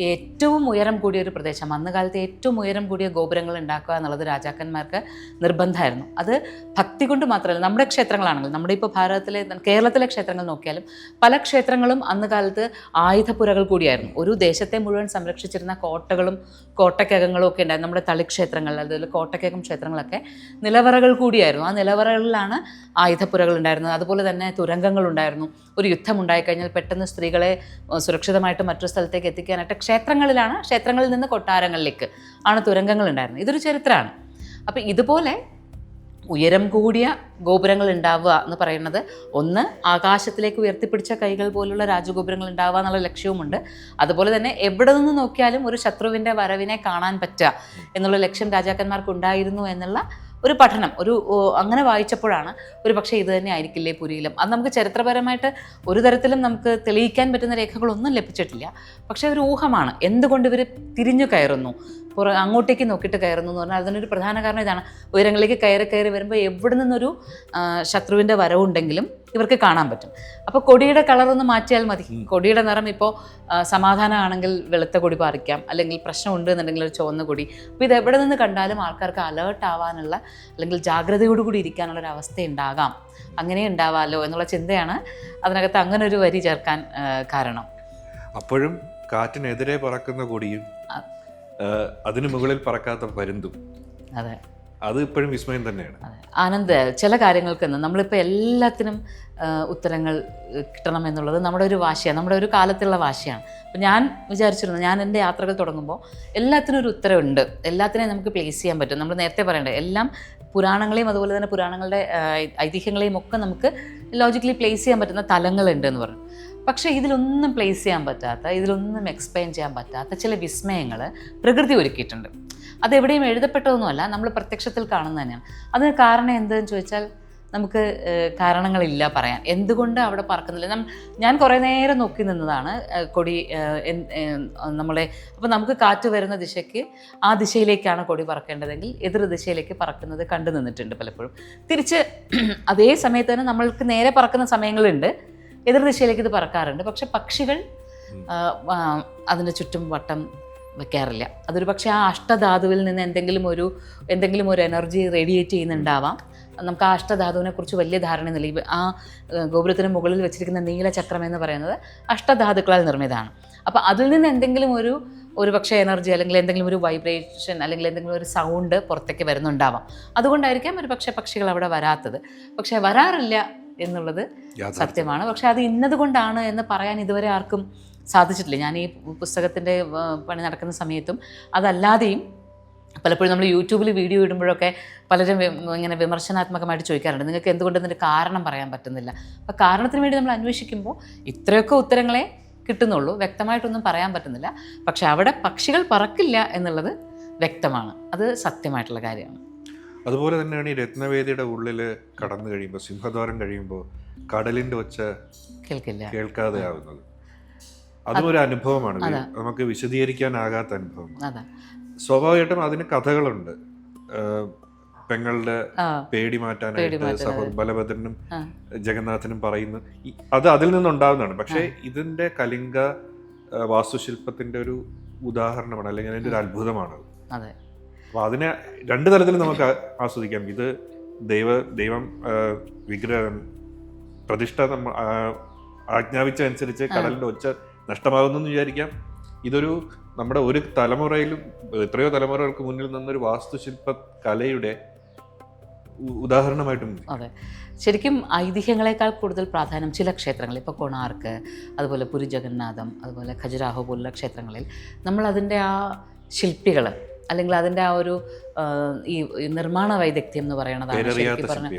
ഏറ്റവും ഉയരം കൂടിയ ഒരു പ്രദേശം, അന്ന് കാലത്ത് ഏറ്റവും ഉയരം കൂടിയ ഗോപുരങ്ങൾ ഉണ്ടാക്കുക എന്നുള്ളത് രാജാക്കന്മാർക്ക് നിർബന്ധമായിരുന്നു. അത് ഭക്തി കൊണ്ട് മാത്രമല്ല, നമ്മുടെ ക്ഷേത്രങ്ങളാണെങ്കിൽ, നമ്മുടെ ഇപ്പോൾ ഭാരതത്തിലെ കേരളത്തിലെ ക്ഷേത്രങ്ങൾ നോക്കിയാലും പല ക്ഷേത്രങ്ങളും അന്ന് കാലത്ത് ആയുധപ്പുരകൾ കൂടിയായിരുന്നു. ഒരു ദേശത്തെ മുഴുവൻ സംരക്ഷിച്ചിരുന്ന കോട്ടകളും കോട്ടക്കകങ്ങളും ഒക്കെ ഉണ്ടായിരുന്നു. നമ്മുടെ തളിക്ഷേത്രങ്ങൾ, അതുപോലെ കോട്ടക്കകം ക്ഷേത്രങ്ങളൊക്കെ നിലവറകൾ കൂടിയായിരുന്നു. ആ നിലവറകളിലാണ് ആയുധപ്പുരകൾ ഉണ്ടായിരുന്നത്. അതുപോലെ തന്നെ തുരങ്കങ്ങൾ ഉണ്ടായിരുന്നു. ഒരു യുദ്ധം ഉണ്ടായിക്കഴിഞ്ഞാൽ പെട്ടെന്ന് സ്ത്രീകളെ സുരക്ഷിതമായിട്ട് മറ്റൊരു സ്ഥലത്തേക്ക് എത്തിക്കാനായിട്ട് ക്ഷേത്രങ്ങളിൽ നിന്ന് കൊട്ടാരങ്ങളിലേക്ക് ആണ് തുരങ്കങ്ങൾ ഉണ്ടായിരുന്നത്. ഇതൊരു ചരിത്രമാണ്. അപ്പം ഇതുപോലെ ഉയരം കൂടിയ ഗോപുരങ്ങൾ ഉണ്ടാവുക എന്ന് പറയുന്നത്, ഒന്ന് ആകാശത്തിലേക്ക് ഉയർത്തിപ്പിടിച്ച കൈകൾ പോലുള്ള രാജഗോപുരങ്ങൾ ഉണ്ടാവുക എന്നുള്ള ലക്ഷ്യവുമുണ്ട്. അതുപോലെ തന്നെ എവിടെ നിന്ന് നോക്കിയാലും ഒരു ശത്രുവിൻ്റെ വരവിനെ കാണാൻ പറ്റുക എന്നുള്ള ലക്ഷ്യം രാജാക്കന്മാർക്ക് ഉണ്ടായിരുന്നു എന്നുള്ള ഒരു പഠനം അങ്ങനെ വായിച്ചപ്പോഴാണ് ഒരു പക്ഷേ ഇത് തന്നെ ആയിരിക്കില്ലേ പുരിയിലും. അത് നമുക്ക് ചരിത്രപരമായിട്ട് ഒരു തരത്തിലും നമുക്ക് തെളിയിക്കാൻ പറ്റുന്ന രേഖകളൊന്നും ലഭിച്ചിട്ടില്ല. പക്ഷേ ഒരു ഊഹമാണ് എന്തുകൊണ്ട് ഇവർ തിരിഞ്ഞു കയറുന്നു, അങ്ങോട്ടേക്ക് നോക്കിയിട്ട് കയറുന്നു എന്ന് പറഞ്ഞാൽ അതിനൊരു പ്രധാന കാരണം ഇതാണ്. ഉയരങ്ങളിലേക്ക് കയറി വരുമ്പോൾ എവിടെ നിന്നൊരു ശത്രുവിൻ്റെ വരവുണ്ടെങ്കിലും ഇവർക്ക് കാണാൻ പറ്റും. അപ്പോൾ കൊടിയുടെ കളറൊന്ന് മാറ്റിയാൽ മതി. കൊടിയുടെ നിറം ഇപ്പോൾ സമാധാനമാണെങ്കിൽ വെളുത്ത കൊടി പാറിക്കാം, അല്ലെങ്കിൽ പ്രശ്നമുണ്ട് എന്നുണ്ടെങ്കിൽ ഒരു ചുവന്ന കൊടി. അപ്പോൾ ഇത് എവിടെ നിന്ന് കണ്ടാലും ആൾക്കാർക്ക് അലേർട്ട് ആവാനുള്ള, അല്ലെങ്കിൽ ജാഗ്രതയോടുകൂടി ഇരിക്കാനുള്ള ഒരു അവസ്ഥ ഉണ്ടാകാം. അങ്ങനെ ഉണ്ടാവാമല്ലോ എന്നുള്ള ചിന്തയാണ് അതിനകത്ത് അങ്ങനെ ഒരു വരി ചേർക്കാൻ കാരണം. അപ്പോഴും കാറ്റിനെതിരെ പറക്കുന്ന കൊടിയും അതിനു മുകളിൽ പറക്കാത്ത പരുന്തും. അതെ, അത് ഇപ്പോഴും വിസ്മയം തന്നെയാണ്. അതെ. ആനന്ദ്, ചില കാര്യങ്ങൾക്ക് നമ്മളിപ്പോൾ എല്ലാത്തിനും ഉത്തരങ്ങൾ കിട്ടണം എന്നുള്ളത് നമ്മുടെ ഒരു വാശിയാണ്, നമ്മുടെ ഒരു കാലത്തുള്ള വാശിയാണ്. അപ്പോൾ ഞാൻ വിചാരിച്ചിരുന്നു, ഞാൻ എൻ്റെ യാത്രകൾ തുടങ്ങുമ്പോൾ എല്ലാത്തിനും ഒരു ഉത്തരവുണ്ട്, എല്ലാത്തിനെയും നമുക്ക് പ്ലേസ് ചെയ്യാൻ പറ്റും. നമ്മൾ നേരത്തെ പറയണ്ടേ, എല്ലാം പുരാണങ്ങളെയും അതുപോലെ തന്നെ പുരാണങ്ങളുടെ ഐതിഹ്യങ്ങളെയും ഒക്കെ നമുക്ക് ലോജിക്കലി പ്ലേസ് ചെയ്യാൻ പറ്റുന്ന തലങ്ങളുണ്ട് എന്ന് പറഞ്ഞു. പക്ഷേ ഇതിലൊന്നും പ്ലേസ് ചെയ്യാൻ പറ്റാത്ത, ഇതിലൊന്നും എക്സ്പ്ലെയിൻ ചെയ്യാൻ പറ്റാത്ത ചില വിസ്മയങ്ങൾ പ്രകൃതി ഒരുക്കിയിട്ടുണ്ട്. അതെവിടെയും എഴുതപ്പെട്ടതൊന്നുമല്ല, നമ്മൾ പ്രത്യക്ഷത്തിൽ കാണുന്നത് തന്നെയാണ്. അതിന് കാരണം എന്തെന്ന് ചോദിച്ചാൽ നമുക്ക് കാരണങ്ങളില്ല പറയാൻ. എന്തുകൊണ്ട് അവിടെ പറക്കുന്നില്ല? ഞാൻ കുറേ നേരം നോക്കി നിന്നതാണ് കൊടി നമ്മളെ. അപ്പോൾ നമുക്ക് കാറ്റ് വരുന്ന ദിശയ്ക്ക് ആ ദിശയിലേക്കാണ് കൊടി പറക്കേണ്ടതെങ്കിൽ എതിർ ദിശയിലേക്ക് പറക്കുന്നത് കണ്ടു നിന്നിട്ടുണ്ട് പലപ്പോഴും. തിരിച്ച് അതേ സമയത്ത് തന്നെ നമ്മൾക്ക് നേരെ പറക്കുന്ന സമയങ്ങളുണ്ട്, എതിർ ദിശയിലേക്ക് ഇത് പറക്കാറുണ്ട്. പക്ഷെ പക്ഷികൾ അതിൻ്റെ ചുറ്റും വട്ടം വെക്കാറില്ല. അതൊരു പക്ഷേ ആ അഷ്ടധാതുവിൽ നിന്ന് എന്തെങ്കിലും ഒരു എനർജി റേഡിയേറ്റ് ചെയ്യുന്നുണ്ടാവാം. നമുക്ക് ആ അഷ്ടധാതുവിനെ കുറിച്ച് വലിയ ധാരണയൊന്നുമില്ല. ആ ഗോപുരത്തിന് മുകളിൽ വെച്ചിരിക്കുന്ന നീലചക്രം എന്ന് പറയുന്നത് അഷ്ടധാതുക്കളാൽ നിർമ്മിതമാണ്. അപ്പോൾ അതിൽ നിന്ന് എന്തെങ്കിലും ഒരു പക്ഷേ എനർജി അല്ലെങ്കിൽ എന്തെങ്കിലും ഒരു വൈബ്രേഷൻ അല്ലെങ്കിൽ എന്തെങ്കിലും ഒരു സൗണ്ട് പുറത്തേക്ക് വരുന്നുണ്ടാവാം. അതുകൊണ്ടായിരിക്കാം ഒരു പക്ഷേ പക്ഷികൾ അവിടെ വരാത്തത്. പക്ഷേ വരാറില്ല എന്നുള്ളത് സത്യമാണ്. പക്ഷെ അത് ഇന്നതുകൊണ്ടാണ് എന്ന് പറയാൻ ഇതുവരെ ആർക്കും സാധിച്ചിട്ടില്ല. ഞാൻ ഈ പുസ്തകത്തിൻ്റെ പണി നടക്കുന്ന സമയത്തും അതല്ലാതെയും പലപ്പോഴും നമ്മൾ യൂട്യൂബിൽ വീഡിയോ ഇടുമ്പോഴൊക്കെ പലരും ഇങ്ങനെ വിമർശനാത്മകമായിട്ട് ചോദിക്കാറുണ്ട്, നിങ്ങൾക്ക് എന്തുകൊണ്ട് ഇതിൻ്റെ കാരണം പറയാൻ പറ്റുന്നില്ല. അപ്പോൾ കാരണത്തിന് വേണ്ടി നമ്മൾ അന്വേഷിക്കുമ്പോൾ ഇത്രയൊക്കെ ഉത്തരങ്ങളെ കിട്ടുന്നുള്ളൂ, വ്യക്തമായിട്ടൊന്നും പറയാൻ പറ്റുന്നില്ല. പക്ഷെ അവിടെ പക്ഷികൾ പറക്കില്ല എന്നുള്ളത് വ്യക്തമാണ്, അത് സത്യമായിട്ടുള്ള കാര്യമാണ്. അതുപോലെ തന്നെയാണ് ഈ രത്നവേദിയുടെ ഉള്ളിൽ കടന്നു കഴിയുമ്പോൾ, സിംഹദ്വാരം കഴിയുമ്പോൾ കടലിൻ്റെ ഒച്ച കേൾക്കാതെ ആവുന്നത്. അതും ഒരു അനുഭവമാണ്, നമുക്ക് വിശദീകരിക്കാനാകാത്ത അനുഭവം. സ്വാഭാവികമായിട്ടും അതിന് കഥകളുണ്ട്. പെങ്ങളുടെ പേടി മാറ്റാനായിട്ട് ബലഭദ്രനും ജഗന്നാഥനും പറയുന്നു, അത് അതിൽ നിന്നുണ്ടാവുന്നതാണ്. പക്ഷേ ഇതിന്റെ കലിംഗ വാസ്തുശില്പത്തിന്റെ ഒരു ഉദാഹരണമാണ്, അല്ലെങ്കിൽ അതിന്റെ ഒരു അത്ഭുതമാണ്. അപ്പൊ അതിനെ രണ്ടു തലത്തിൽ നമുക്ക് ആസ്വദിക്കാം. ഇത് ദൈവം വിഗ്രഹം പ്രതിഷ്ഠ ആജ്ഞാപിച്ചനുസരിച്ച് കടലിന്റെ ഒച്ച നഷ്ടമാകുന്നു എന്ന് വിചാരിക്കാം. ഇതൊരു നമ്മുടെ ഒരു തലമുറയിലും എത്രയോ തലമുറകൾക്ക് മുന്നിൽ നിന്നൊരു വാസ്തുശില്പ കലയുടെ ഉദാഹരണമായിട്ടും. അതെ, ശരിക്കും ഐതിഹ്യങ്ങളെക്കാൾ കൂടുതൽ പ്രാധാന്യം ചില ക്ഷേത്രങ്ങളിൽ, ഇപ്പോൾ കൊണാർക്ക്, അതുപോലെ പുരി ജഗന്നാഥം, അതുപോലെ ഖജുരാഹോ പോലുള്ള ക്ഷേത്രങ്ങളിൽ നമ്മൾ അതിൻ്റെ ആ ശില്പികൾ അല്ലെങ്കിൽ അതിൻ്റെ ആ ഒരു ഈ നിർമ്മാണ വൈദഗ്ധ്യം എന്ന് പറയണതാണ് ശരിക്കും പറഞ്ഞ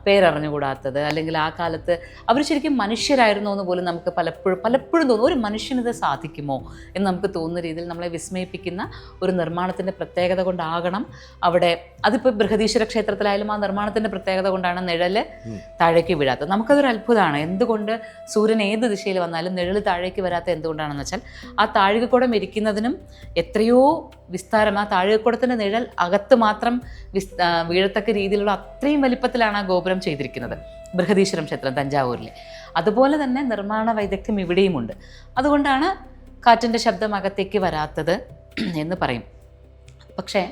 പേരറിഞ്ഞുകൂടാത്തത്. അല്ലെങ്കിൽ ആ കാലത്ത് അവർ ശരിക്കും മനുഷ്യരായിരുന്നോ എന്ന് പോലും നമുക്ക് പലപ്പോഴും തോന്നും. ഒരു മനുഷ്യനിത് സാധിക്കുമോ എന്ന് നമുക്ക് തോന്നുന്ന രീതിയിൽ നമ്മളെ വിസ്മയിപ്പിക്കുന്ന ഒരു നിർമ്മാണത്തിൻ്റെ പ്രത്യേകത കൊണ്ടാകണം അവിടെ. അതിപ്പോൾ ബൃഹദീശ്വര ക്ഷേത്രത്തിലായാലും ആ നിർമ്മാണത്തിൻ്റെ പ്രത്യേകത കൊണ്ടാണ് നിഴല് താഴേക്ക് വീഴാത്തത്. നമുക്കതൊരു അത്ഭുതമാണ്. എന്തുകൊണ്ട് സൂര്യൻ ഏത് ദിശയിൽ വന്നാലും നിഴല് താഴേക്ക് വരാത്ത എന്തുകൊണ്ടാണെന്ന് വെച്ചാൽ ആ താഴികക്കുടം ഇരിക്കുന്നതിനും എത്രയോ വിസ്താരം, ആ താഴികക്കുടത്തിൻ്റെ നിഴൽ അകത്ത് മാത്രം വീഴത്തക്ക രീതിയിലുള്ള അത്രയും വലിപ്പത്തിലാണ് ആ ഗോപുരം ചെയ്തിരിക്കുന്നത്, ബൃഹദീശ്വരം ക്ഷേത്രം തഞ്ചാവൂരിലെ. അതുപോലെ തന്നെ നിർമ്മാണ വൈദഗ്ധ്യം ഇവിടെയുമുണ്ട്. അതുകൊണ്ടാണ് കാറ്റിൻ്റെ ശബ്ദം അകത്തേക്ക് വരാത്തത് എന്ന് പറയും. പക്ഷേ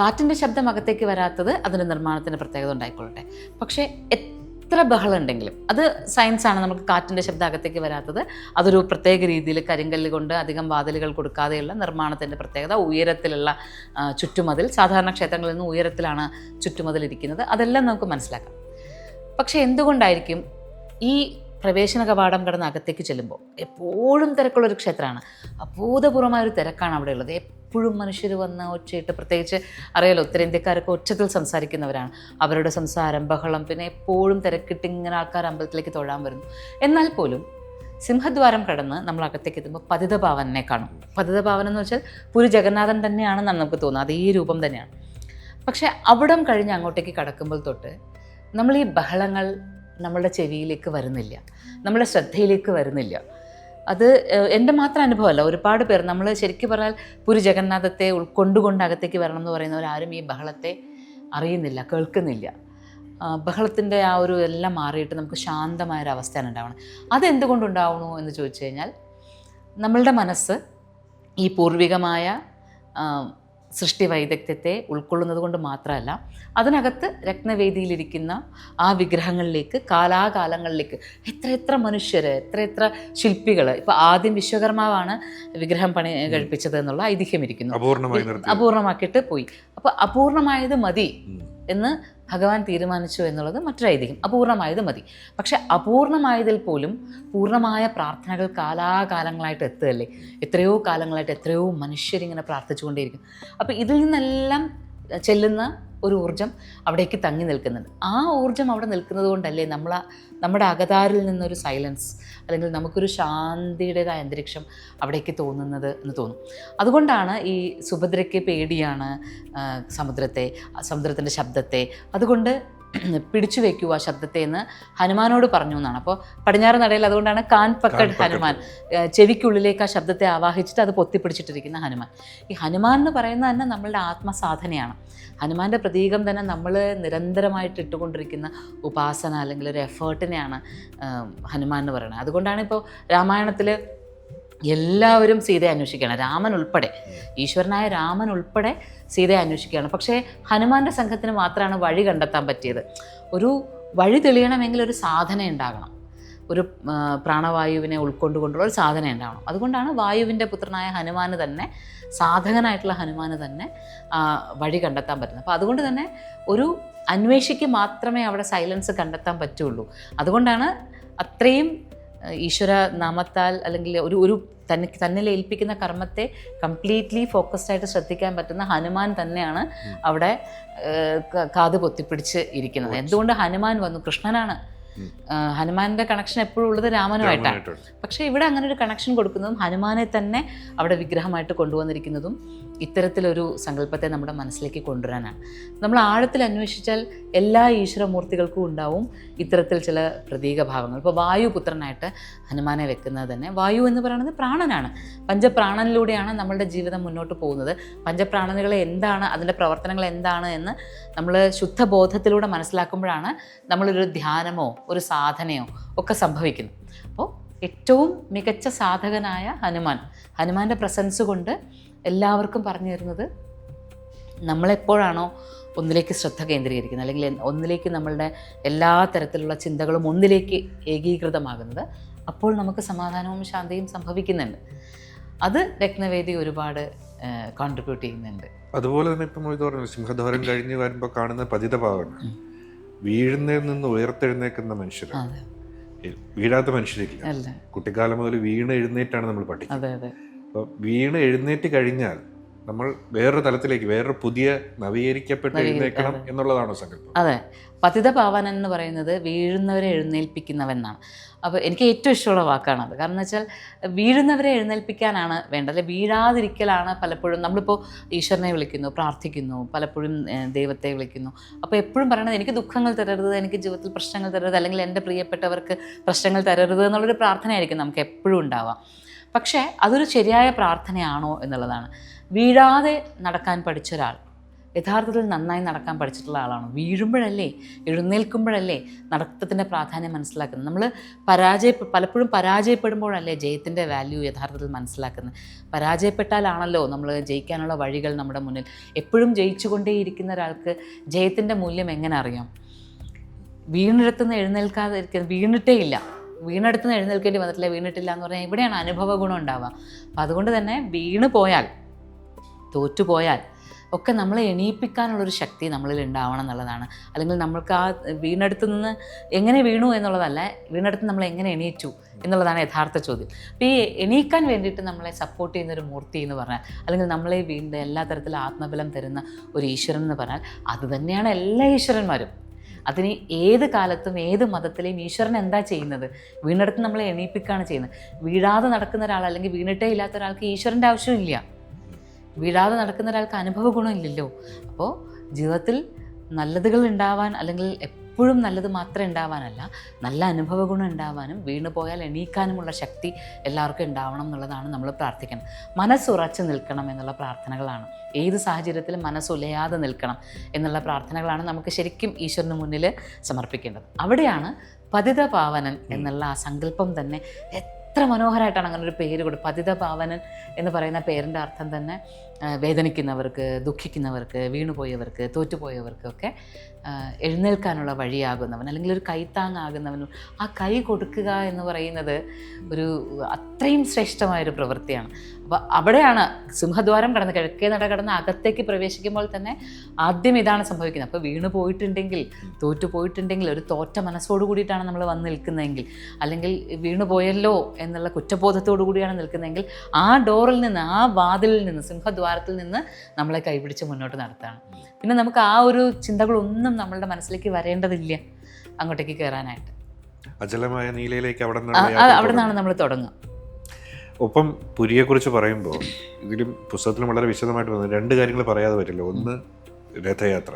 കാറ്റിൻ്റെ ശബ്ദം അകത്തേക്ക് വരാത്തത് അതിൻ്റെ നിർമ്മാണത്തിൻ്റെ പ്രത്യേകത ഉണ്ടായിക്കൊള്ളട്ടെ. പക്ഷേ എത്ര ബഹളം ഉണ്ടെങ്കിലും അത് സയൻസാണ്. നമുക്ക് കാറ്റിൻ്റെ ശബ്ദം അകത്തേക്ക് വരാത്തത് അതൊരു പ്രത്യേക രീതിയിൽ കരിങ്കല്ല് കൊണ്ട് അധികം വാതിലുകൾ കൊടുക്കാതെയുള്ള നിർമ്മാണത്തിൻ്റെ പ്രത്യേകത, ഉയരത്തിലുള്ള ചുറ്റുമതിൽ, സാധാരണ ക്ഷേത്രങ്ങളിൽ നിന്ന് ഉയരത്തിലാണ് ചുറ്റുമതിൽ ഇരിക്കുന്നത്, അതെല്ലാം നമുക്ക് മനസ്സിലാക്കാം. പക്ഷേ എന്തുകൊണ്ടായിരിക്കും ഈ പ്രവേശന കവാടം കടന്ന് അകത്തേക്ക് ചെല്ലുമ്പോൾ എപ്പോഴും തിരക്കുള്ളൊരു ക്ഷേത്രമാണ്, അഭൂതപൂർവമായൊരു തിരക്കാണ് അവിടെ ഉള്ളത്. എപ്പോഴും മനുഷ്യർ വന്ന് ഒച്ചയിട്ട്, പ്രത്യേകിച്ച് അറിയാലോ ഉത്തരേന്ത്യക്കാരൊക്കെ ഒച്ചത്തിൽ സംസാരിക്കുന്നവരാണ്, അവരുടെ സംസാരം, ബഹളം, പിന്നെ എപ്പോഴും തിരക്കിട്ട് ഇങ്ങനെ ആൾക്കാർ അമ്പലത്തിലേക്ക് തൊഴാൻ വരുന്നു. എന്നാൽ പോലും സിംഹദ്വാരം കടന്ന് നമ്മൾ അകത്തേക്ക് എത്തുമ്പോൾ പതിതപാവനെ കാണും. പതിതപാവൻ എന്ന് വെച്ചാൽ പുരി ജഗന്നാഥൻ തന്നെയാണെന്നാണ് നമുക്ക് തോന്നുന്നത്, അതേ രൂപം തന്നെയാണ്. പക്ഷേ അവിടം കഴിഞ്ഞ് അങ്ങോട്ടേക്ക് കടക്കുമ്പോൾ തൊട്ട് നമ്മൾ ഈ ബഹളങ്ങൾ നമ്മളുടെ ചെവിയിലേക്ക് വരുന്നില്ല, നമ്മുടെ ശ്രദ്ധയിലേക്ക് വരുന്നില്ല. അത് എൻ്റെ മാത്രം അനുഭവമല്ല, ഒരുപാട് പേർ, നമ്മൾ ശരിക്കും പറഞ്ഞാൽ പുരി ജഗന്നാഥത്തെ ഉൾക്കൊണ്ടുകൊണ്ട് അകത്തേക്ക് വരണം എന്ന് പറയുന്നവരാരും ഈ ബഹളത്തെ അറിയുന്നില്ല, കേൾക്കുന്നില്ല. ബഹളത്തിൻ്റെ ആ ഒരു എല്ലാം മാറിയിട്ട് നമുക്ക് ശാന്തമായൊരവസ്ഥയാണ് ഉണ്ടാവണം. അതെന്തുകൊണ്ടുണ്ടാവണു എന്ന് ചോദിച്ചു കഴിഞ്ഞാൽ നമ്മളുടെ മനസ്സ് ഈ പൂർവികമായ സൃഷ്ടി വൈദഗ്ധ്യത്തെ ഉൾക്കൊള്ളുന്നത് കൊണ്ട് മാത്രമല്ല, അതിനകത്ത് രത്നവേദിയിലിരിക്കുന്ന ആ വിഗ്രഹങ്ങളിലേക്ക് കാലാകാലങ്ങളിലേക്ക് എത്ര മനുഷ്യർ, എത്ര ശില്പികൾ. ഇപ്പോൾ ആദ്യം വിശ്വകർമാവാണ് വിഗ്രഹം പണി കഴിപ്പിച്ചത് എന്നുള്ള ഐതിഹ്യം ഇരിക്കുന്നു. അപൂർണമാക്കിയിട്ട് പോയി. അപ്പോൾ അപൂർണമായത് മതി എന്ന് ഭഗവാൻ തീരുമാനിച്ചു എന്നുള്ളത് മറ്റൊരു ഐതിഹ്യം. അപൂർണമായത് മതി. പക്ഷെ അപൂർണമായതിൽ പോലും പൂർണ്ണമായ പ്രാർത്ഥനകൾ കാലാകാലങ്ങളായിട്ട് എത്തുകയല്ലേ. എത്രയോ കാലങ്ങളായിട്ട് എത്രയോ മനുഷ്യരിങ്ങനെ പ്രാർത്ഥിച്ചുകൊണ്ടേയിരിക്കും. അപ്പോൾ ഇതിൽ നിന്നെല്ലാം ചെല്ലുന്ന ഒരു ഊർജ്ജം അവിടേക്ക് തങ്ങി നിൽക്കുന്നുണ്ട്. ആ ഊർജ്ജം അവിടെ നിൽക്കുന്നത് കൊണ്ടല്ലേ നമ്മുടെ അകതാരിൽ നിന്നൊരു സൈലൻസ് അല്ലെങ്കിൽ നമുക്കൊരു ശാന്തിയുടേതായ അന്തരീക്ഷം അവിടേക്ക് തോന്നുന്നത് എന്ന് തോന്നും. അതുകൊണ്ടാണ് ഈ സുഭദ്രയ്ക്ക് പേടിയാണ് സമുദ്രത്തിൻ്റെ ശബ്ദത്തെ, അതുകൊണ്ട് പിടിച്ചു വെക്കൂ ആ ശബ്ദത്തെ എന്ന് ഹനുമാനോട് പറഞ്ഞു എന്നാണ്. അപ്പോൾ പടിഞ്ഞാറ് നടയിൽ അതുകൊണ്ടാണ് കാൻ പക്കഡ് ഹനുമാൻ, ചെവിക്കുള്ളിലേക്ക് ആ ശബ്ദത്തെ ആവാഹിച്ചിട്ട് അത് പൊത്തിപ്പിടിച്ചിട്ടിരിക്കുന്ന ഹനുമാൻ. ഈ ഹനുമാൻ എന്ന് പറയുന്നത് തന്നെ നമ്മളുടെ ആത്മസാധനയാണ്. ഹനുമാൻ്റെ പ്രതീകം തന്നെ നമ്മൾ നിരന്തരമായിട്ട് ഇട്ടുകൊണ്ടിരിക്കുന്ന ഉപാസന അല്ലെങ്കിൽ ഒരു എഫേർട്ടിനെയാണ് ഹനുമാൻ എന്ന് പറയുന്നത്. അതുകൊണ്ടാണ് ഇപ്പോൾ രാമായണത്തിൽ എല്ലാവരും സീതയെ അന്വേഷിക്കുകയാണ്, രാമൻ ഉൾപ്പെടെ, ഈശ്വരനായ രാമൻ ഉൾപ്പെടെ സീതയെ അന്വേഷിക്കുകയാണ്. പക്ഷേ ഹനുമാൻ്റെ സംഘത്തിന് മാത്രമാണ് വഴി കണ്ടെത്താൻ പറ്റിയത്. ഒരു വഴി തെളിയണമെങ്കിൽ ഒരു സാധന ഉണ്ടാകണം, ഒരു പ്രാണവായുവിനെ ഉൾക്കൊണ്ടുകൊണ്ടുള്ള ഒരു സാധന ഉണ്ടാവണം. അതുകൊണ്ടാണ് വായുവിൻ്റെ പുത്രനായ ഹനുമാന് തന്നെ, സാധകനായിട്ടുള്ള ഹനുമാന് തന്നെ വഴി കണ്ടെത്താൻ പറ്റുന്നത്. അപ്പോൾ അതുകൊണ്ട് തന്നെ ഒരു അന്വേഷിക്ക് മാത്രമേ അവിടെ സൈലൻസ് കണ്ടെത്താൻ പറ്റുള്ളൂ. അതുകൊണ്ടാണ് അത്രയും ഈശ്വര നാമത്താൽ അല്ലെങ്കിൽ ഒരു തന്നിൽ ഏൽപ്പിക്കുന്ന കർമ്മത്തെ കംപ്ലീറ്റ്ലി ഫോക്കസ്ഡ് ആയിട്ട് ശ്രദ്ധിക്കാൻ പറ്റുന്ന ഹനുമാൻ തന്നെയാണ് അവിടെ കാത് പൊത്തിപ്പിടിച്ച് ഇരിക്കുന്നത്. എന്തുകൊണ്ട് ഹനുമാൻ വന്നു? കൃഷ്ണനാണ്. ഹനുമാന്റെ കണക്ഷൻ എപ്പോഴും ഉള്ളത് രാമനുമായിട്ടാണ്. പക്ഷേ ഇവിടെ അങ്ങനെ ഒരു കണക്ഷൻ കൊടുക്കുന്നതും ഹനുമാനെ തന്നെ അവിടെ വിഗ്രഹമായിട്ട് കൊണ്ടുവന്നിരിക്കുന്നതും ഇത്തരത്തിലൊരു സങ്കല്പത്തെ നമ്മുടെ മനസ്സിലേക്ക് കൊണ്ടുവരാനാണ്. നമ്മൾ ആഴത്തിൽ അന്വേഷിച്ചാൽ എല്ലാ ഈശ്വരമൂർത്തികൾക്കും ഉണ്ടാവും ഇത്തരത്തിൽ ചില പ്രതീകഭാവങ്ങൾ. ഇപ്പോൾ വായുപുത്രനായിട്ട് ഹനുമാനെ വെക്കുന്നത് തന്നെ, വായു എന്ന് പറയുന്നത് പ്രാണനാണ്. പഞ്ചപ്രാണനിലൂടെയാണ് നമ്മളുടെ ജീവിതം മുന്നോട്ട് പോകുന്നത്. പഞ്ചപ്രാണനുകളെ എന്താണ്, അതിൻ്റെ പ്രവർത്തനങ്ങൾ എന്താണ് എന്ന് നമ്മൾ ശുദ്ധബോധത്തിലൂടെ മനസ്സിലാക്കുമ്പോഴാണ് നമ്മളൊരു ധ്യാനമോ ഒരു സാധനയോ ഒക്കെ സംഭവിക്കുന്നത്. അപ്പോൾ ഏറ്റവും മികച്ച സാധകനായ ഹനുമാൻ്റെ പ്രസൻസ് കൊണ്ട് എല്ലാവർക്കും പറഞ്ഞു തരുന്നത്, നമ്മളെപ്പോഴാണോ ഒന്നിലേക്ക് ശ്രദ്ധ കേന്ദ്രീകരിക്കുന്നത് അല്ലെങ്കിൽ ഒന്നിലേക്ക് നമ്മളുടെ എല്ലാ തരത്തിലുള്ള ചിന്തകളും ഒന്നിലേക്ക് ഏകീകൃതമാകുന്നത്, അപ്പോൾ നമുക്ക് സമാധാനവും ശാന്തിയും സംഭവിക്കുന്നുണ്ട്. അത് രത്നവേദി ഒരുപാട് കോൺട്രിബ്യൂട്ട് ചെയ്യുന്നുണ്ട്. അതുപോലെ തന്നെ ഇപ്പം ഇത് പറഞ്ഞു, സിംഹദ്വാരം കഴിഞ്ഞ് വരുമ്പോൾ കാണുന്ന പതിതഭാവന, വീഴുന്നതിൽ നിന്ന് ഉയർത്തെഴുന്നേക്കുന്ന മനുഷ്യർ, വീഴാത്ത മനുഷ്യരില്ല. കുട്ടിക്കാലം മുതൽ വീണ് എഴുന്നേറ്റാണ് നമ്മൾ പഠിക്കുന്നത്. അപ്പോൾ വീണ് എഴുന്നേറ്റ് കഴിഞ്ഞാൽ നമ്മൾ വേറൊരു തലത്തിലേക്ക്, വേറൊരു പുതിയ നവീകരിക്കപ്പെട്ട് എഴുന്നേൽക്കണം എന്നുള്ളതാണോ സങ്കല്പം? അതെ, പതിതപാവനൻ എന്ന് പറയുന്നത് വീഴുന്നവരെ എഴുന്നേൽപ്പിക്കുന്നവനാണ്. അപ്പോൾ എനിക്ക് ഏറ്റവും ഇഷ്ടമുള്ള വാക്കാണത്. കാരണം എന്ന് വെച്ചാൽ വീഴുന്നവരെ എഴുന്നേൽപ്പിക്കാനാണ് വേണ്ടത്, അല്ലെ വീഴാതിരിക്കലാണ് പലപ്പോഴും. നമ്മളിപ്പോൾ ഈശ്വരനെ വിളിക്കുന്നു, പ്രാർത്ഥിക്കുന്നു, പലപ്പോഴും ദൈവത്തെ വിളിക്കുന്നു. അപ്പോൾ എപ്പോഴും പറയണത് എനിക്ക് ദുഃഖങ്ങൾ തരരുത്, എനിക്ക് ജീവിതത്തിൽ പ്രശ്നങ്ങൾ തരരുത്, അല്ലെങ്കിൽ എൻ്റെ പ്രിയപ്പെട്ടവർക്ക് പ്രശ്നങ്ങൾ തരരുത് എന്നുള്ളൊരു പ്രാർത്ഥനയായിരിക്കും നമുക്ക് എപ്പോഴും ഉണ്ടാവാം. പക്ഷേ അതൊരു ശരിയായ പ്രാർത്ഥനയാണോ എന്നുള്ളതാണ്. വീഴാതെ നടക്കാൻ പഠിച്ച ഒരാൾ യഥാർത്ഥത്തിൽ നന്നായി നടക്കാൻ പഠിച്ചിട്ടുള്ള ആളാണ്. വീഴുമ്പോഴല്ലേ, എഴുന്നേൽക്കുമ്പോഴല്ലേ നടത്തത്തിൻ്റെ പ്രാധാന്യം മനസ്സിലാക്കുന്നത്. നമ്മൾ പലപ്പോഴും പരാജയപ്പെടുമ്പോഴല്ലേ ജയത്തിൻ്റെ വാല്യൂ യഥാർത്ഥത്തിൽ മനസ്സിലാക്കുന്നത്. പരാജയപ്പെട്ടാലാണല്ലോ നമ്മൾ ജയിക്കാനുള്ള വഴികൾ നമ്മുടെ മുന്നിൽ. എപ്പോഴും ജയിച്ചുകൊണ്ടേയിരിക്കുന്ന ഒരാൾക്ക് ജയത്തിൻ്റെ മൂല്യം എങ്ങനെ അറിയാം? വീണിടത്തുനിന്ന് എഴുന്നേൽക്കാതിരിക്കുന്ന, വീണെടുത്തുനിന്ന് എഴുന്നേൽക്കേണ്ടി വന്നിട്ടില്ല, വീണിട്ടില്ല എന്ന് പറഞ്ഞാൽ ഇവിടെയാണ് അനുഭവ ഗുണം ഉണ്ടാവുക. അപ്പം അതുകൊണ്ട് തന്നെ വീണ് പോയാൽ, തോറ്റുപോയാൽ ഒക്കെ നമ്മളെ എണീപ്പിക്കാനുള്ളൊരു ശക്തി നമ്മളിൽ ഉണ്ടാവണം എന്നുള്ളതാണ്. അല്ലെങ്കിൽ നമ്മൾക്ക് ആ വീണെടുത്ത് നിന്ന് എങ്ങനെ വീണു എന്നുള്ളതല്ല, വീണെടുത്ത് നമ്മൾ എങ്ങനെ എണീറ്റു എന്നുള്ളതാണ് യഥാർത്ഥ ചോദ്യം. അപ്പോൾ ഈ എണീക്കാൻ വേണ്ടിയിട്ട് നമ്മളെ സപ്പോർട്ട് ചെയ്യുന്നൊരു മൂർത്തി എന്ന് പറഞ്ഞാൽ, അല്ലെങ്കിൽ നമ്മളെ വീണ്ടും എല്ലാ തരത്തിലും ആത്മബലം തരുന്ന ഒരു ഈശ്വരൻ എന്ന് പറഞ്ഞാൽ, അത് തന്നെയാണ് എല്ലാ ഈശ്വരന്മാരും. അതിന് ഏത് കാലത്തും ഏത് മതത്തിലെയും ഈശ്വരൻ എന്താ ചെയ്യുന്നത്? വീണെടുത്ത് നമ്മളെ എണീപ്പിക്കുകയാണ് ചെയ്യുന്നത്. വീഴാതെ നടക്കുന്ന ഒരാൾ, അല്ലെങ്കിൽ വീണിട്ടേ ഇല്ലാത്ത ഒരാൾക്ക് ഈശ്വരൻ്റെ ആവശ്യമില്ല. വീഴാതെ നടക്കുന്ന ഒരാൾക്ക് അനുഭവ ഗുണമില്ലല്ലോ. അപ്പോൾ ജീവിതത്തിൽ നല്ലതുകൾ ഉണ്ടാവാൻ, അല്ലെങ്കിൽ എപ്പോഴും നല്ലത് മാത്രം ഉണ്ടാവാനല്ല, നല്ല അനുഭവ ഗുണം ഉണ്ടാവാനും വീണ് പോയാൽ എണീക്കാനുമുള്ള ശക്തി എല്ലാവർക്കും ഉണ്ടാവണം എന്നുള്ളതാണ് നമ്മൾ പ്രാർത്ഥിക്കണം. മനസ്സുറച്ച് നിൽക്കണം എന്നുള്ള പ്രാർത്ഥനകളാണ്. ഏത് സാഹചര്യത്തിലും മനസ്സുലയാതെ നിൽക്കണം എന്നുള്ള പ്രാർത്ഥനകളാണ് നമുക്ക് ശരിക്കും ഈശ്വരന് മുന്നിൽ സമർപ്പിക്കേണ്ടത്. അവിടെയാണ് പതിതപാവനൻ എന്നുള്ള ആ സങ്കല്പം തന്നെ എത്ര മനോഹരമായിട്ടാണ് അങ്ങനെ ഒരു പേര് കൊടുത്തത്. പതിതപാവനൻ എന്ന് പറയുന്ന പേരിൻ്റെ അർത്ഥം തന്നെ വേദനിക്കുന്നവർക്ക്, ദുഃഖിക്കുന്നവർക്ക്, വീണുപോയവർക്ക്, തോറ്റുപോയവർക്കൊക്കെ എഴുന്നേൽക്കാനുള്ള വഴിയാകുന്നവൻ, അല്ലെങ്കിൽ ഒരു കൈത്താങ്ങാകുന്നവനും. ആ കൈ കൊടുക്കുക എന്ന് പറയുന്നത് ഒരു അത്രയും ശ്രേഷ്ഠമായൊരു പ്രവൃത്തിയാണ്. അപ്പോൾ അവിടെയാണ് സിംഹദ്വാരം കടന്ന്, കിഴക്കേ നട കടന്ന് അകത്തേക്ക് പ്രവേശിക്കുമ്പോൾ തന്നെ ആദ്യം ഇതാണ് സംഭവിക്കുന്നത്. അപ്പോൾ വീണു പോയിട്ടുണ്ടെങ്കിൽ, തോറ്റു പോയിട്ടുണ്ടെങ്കിൽ, ഒരു തോറ്റ മനസ്സോടു കൂടിയിട്ടാണ് നമ്മൾ വന്ന് നിൽക്കുന്നതെങ്കിൽ, അല്ലെങ്കിൽ വീണു പോയല്ലോ എന്നുള്ള കുറ്റബോധത്തോടു കൂടിയാണ് നിൽക്കുന്നതെങ്കിൽ, ആ ഡോറിൽ നിന്ന്, ആ വാതിലിൽ നിന്ന്, സിംഹദ്വാരത്തിൽ നിന്ന് നമ്മളെ കൈപിടിച്ച് മുന്നോട്ട് നടത്തുകയാണ്. പിന്നെ നമുക്ക് ആ ഒരു ചിന്തകളൊന്നും നമ്മളുടെ മനസ്സിലേക്ക് വരേണ്ടതില്ല അങ്ങോട്ടേക്ക് കയറാനായിട്ട്. അചലമായ നീലയിലേക്ക് അവിടെ നിന്നാണ് നമ്മൾ തുടങ്ങുക. ഒപ്പം പുരിയെക്കുറിച്ച് പറയുമ്പോൾ ഇതിലും പുസ്തകത്തിലും വളരെ വിശദമായിട്ട് വന്നത് 2 കാര്യങ്ങൾ പറയാതെ പറ്റില്ല. ഒന്ന് രഥയാത്ര,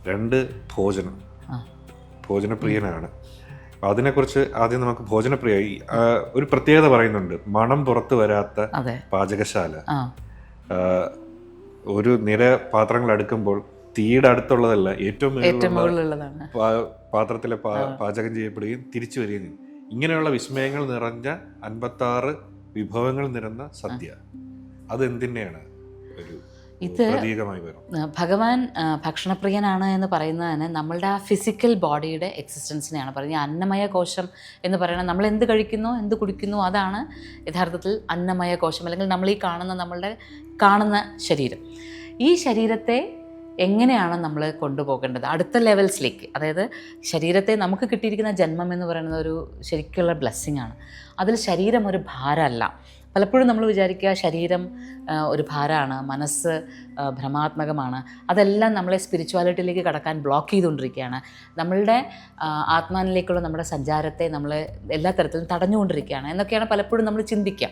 2 ഭോജനം. ഭോജനപ്രിയനാണ്. അപ്പം അതിനെക്കുറിച്ച് ആദ്യം നമുക്ക് ഭോജനപ്രിയ ഒരു പ്രത്യേകത പറയുന്നുണ്ട്. മണം പുറത്തു വരാത്ത പാചകശാല. ഒരു നിര പാത്രങ്ങൾ അടുക്കുമ്പോൾ തീയുടെ അടുത്തുള്ളതല്ല, ഏറ്റവും മുകളിലുള്ളതാണ് പാത്രത്തിലെ പാചകം ചെയ്യപ്പെടുകയും തിരിച്ചു വരികയും ചെയ്യും. ഇങ്ങനെയുള്ള വിസ്മയങ്ങൾ നിറഞ്ഞ 56 വിഭവങ്ങൾ നിറഞ്ഞ സദ്യ, അതെന്തിനെയാണ് ഒരു പ്രതീകമായി വരും? ഭഗവാൻ ഭക്ഷണപ്രിയനാണ് എന്ന് പറയുന്നത് തന്നെ നമ്മളുടെ ആ ഫിസിക്കൽ ബോഡിയുടെ എക്സിസ്റ്റൻസിനെയാണ് പറയുന്നത്. അന്നമയ കോശം എന്ന് പറയുന്നത് നമ്മൾ എന്ത് കഴിക്കുന്നു, എന്ത് കുടിക്കുന്നു, അതാണ് യഥാർത്ഥത്തിൽ അന്നമയ കോശം, അല്ലെങ്കിൽ നമ്മൾ ഈ നമ്മളുടെ കാണുന്ന ശരീരം. ഈ ശരീരത്തെ എങ്ങനെയാണ് നമ്മൾ കൊണ്ടുപോകേണ്ടത് അടുത്ത ലെവൽസിലേക്ക്? അതായത് ശരീരത്തെ നമുക്ക് കിട്ടിയിരിക്കുന്ന ജന്മം എന്ന് പറയുന്നത് ഒരു ശരിക്കുള്ള ബ്ലെസ്സിങ് ആണ്. അതിൽ ശരീരം ഒരു ഭാരമല്ല. പലപ്പോഴും നമ്മൾ വിചാരിക്കുക ശരീരം ഒരു ഭാരമാണ്, മനസ്സ് ഭ്രമാത്മകമാണ്, അതെല്ലാം നമ്മളെ സ്പിരിച്വാലിറ്റിയിലേക്ക് കടക്കാൻ ബ്ലോക്ക് ചെയ്തുകൊണ്ടിരിക്കുകയാണ്, നമ്മളുടെ ആത്മാവിലേക്കുള്ള നമ്മുടെ സഞ്ചാരത്തെ നമ്മൾ എല്ലാ തരത്തിലും തടഞ്ഞുകൊണ്ടിരിക്കുകയാണ് എന്നൊക്കെയാണ് പലപ്പോഴും നമ്മൾ ചിന്തിക്കുക.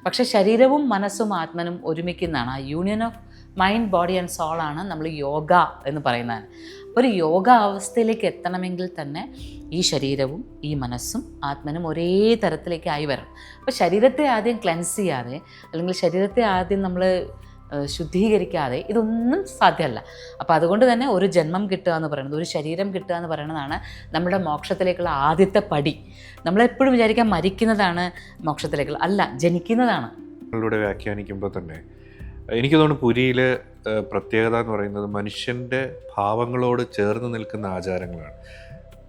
പക്ഷേ ശരീരവും മനസ്സും ആത്മനും ഒരുമിക്കുന്നതാണ്. ആ union of mind, body and സോളാണ് നമ്മൾ യോഗ എന്ന് പറയുന്നത്. ഒരു യോഗ അവസ്ഥയിലേക്ക് എത്തണമെങ്കിൽ തന്നെ ഈ ശരീരവും ഈ മനസ്സും ആത്മനും ഒരേ തരത്തിലേക്ക് ആയി വരണം. അപ്പോൾ ശരീരത്തെ ആദ്യം ക്ലെൻസ് ചെയ്യാതെ, അല്ലെങ്കിൽ ശരീരത്തെ ആദ്യം നമ്മൾ ശുദ്ധീകരിക്കാതെ ഇതൊന്നും സാധ്യമല്ല. അപ്പോൾ അതുകൊണ്ട് തന്നെ ഒരു ജന്മം കിട്ടുക എന്ന് പറയുന്നത്, ഒരു ശരീരം കിട്ടുക എന്ന് പറയുന്നതാണ് നമ്മുടെ മോക്ഷത്തിലേക്കുള്ള ആദ്യത്തെ പടി. നമ്മളെപ്പോഴും വിചാരിക്കാൻ മരിക്കുന്നതാണ് മോക്ഷത്തിലേക്കുള്ള, അല്ല, ജനിക്കുന്നതാണ്. നിങ്ങളിലൂടെ വ്യാഖ്യാനിക്കുമ്പോൾ തന്നെ എനിക്ക് തോന്നുന്നു പുരിയിലെ പ്രത്യേകത എന്ന് പറയുന്നത് മനുഷ്യൻ്റെ ഭാവങ്ങളോട് ചേർന്ന് നിൽക്കുന്ന ആചാരങ്ങളാണ്.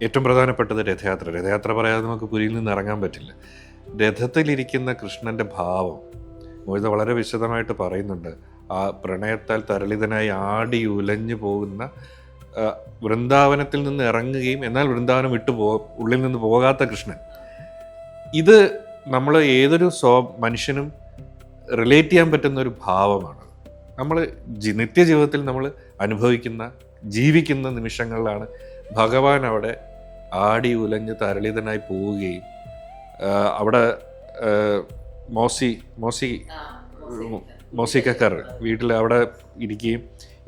ഏറ്റവും പ്രധാനപ്പെട്ടത് രഥയാത്ര. രഥയാത്ര പറയാതെ നമുക്ക് പുരിയിൽ നിന്ന് ഇറങ്ങാൻ പറ്റില്ല. രഥത്തിലിരിക്കുന്ന കൃഷ്ണൻ്റെ ഭാവം മോചിത വളരെ വിശദമായിട്ട് പറയുന്നുണ്ട്. ആ പ്രണയത്താൽ തരളിതനായി ആടി ഉലഞ്ഞു പോകുന്ന വൃന്ദാവനത്തിൽ നിന്ന് ഇറങ്ങുകയും എന്നാൽ വൃന്ദാവനം ഉള്ളിൽ നിന്ന് പോകാത്ത കൃഷ്ണൻ. ഇത് നമ്മൾ ഏതൊരു മനുഷ്യനും റിലേറ്റ് ചെയ്യാൻ പറ്റുന്ന ഒരു ഭാവമാണ്. നമ്മൾ നിത്യജീവിതത്തിൽ നമ്മൾ അനുഭവിക്കുന്ന, ജീവിക്കുന്ന നിമിഷങ്ങളിലാണ് ഭഗവാൻ അവിടെ ആടി ഉലഞ്ഞ് തരളിതനായി പോവുകയും അവിടെ മോസിക്കക്കാർ വീട്ടിൽ അവിടെ ഇരിക്കുകയും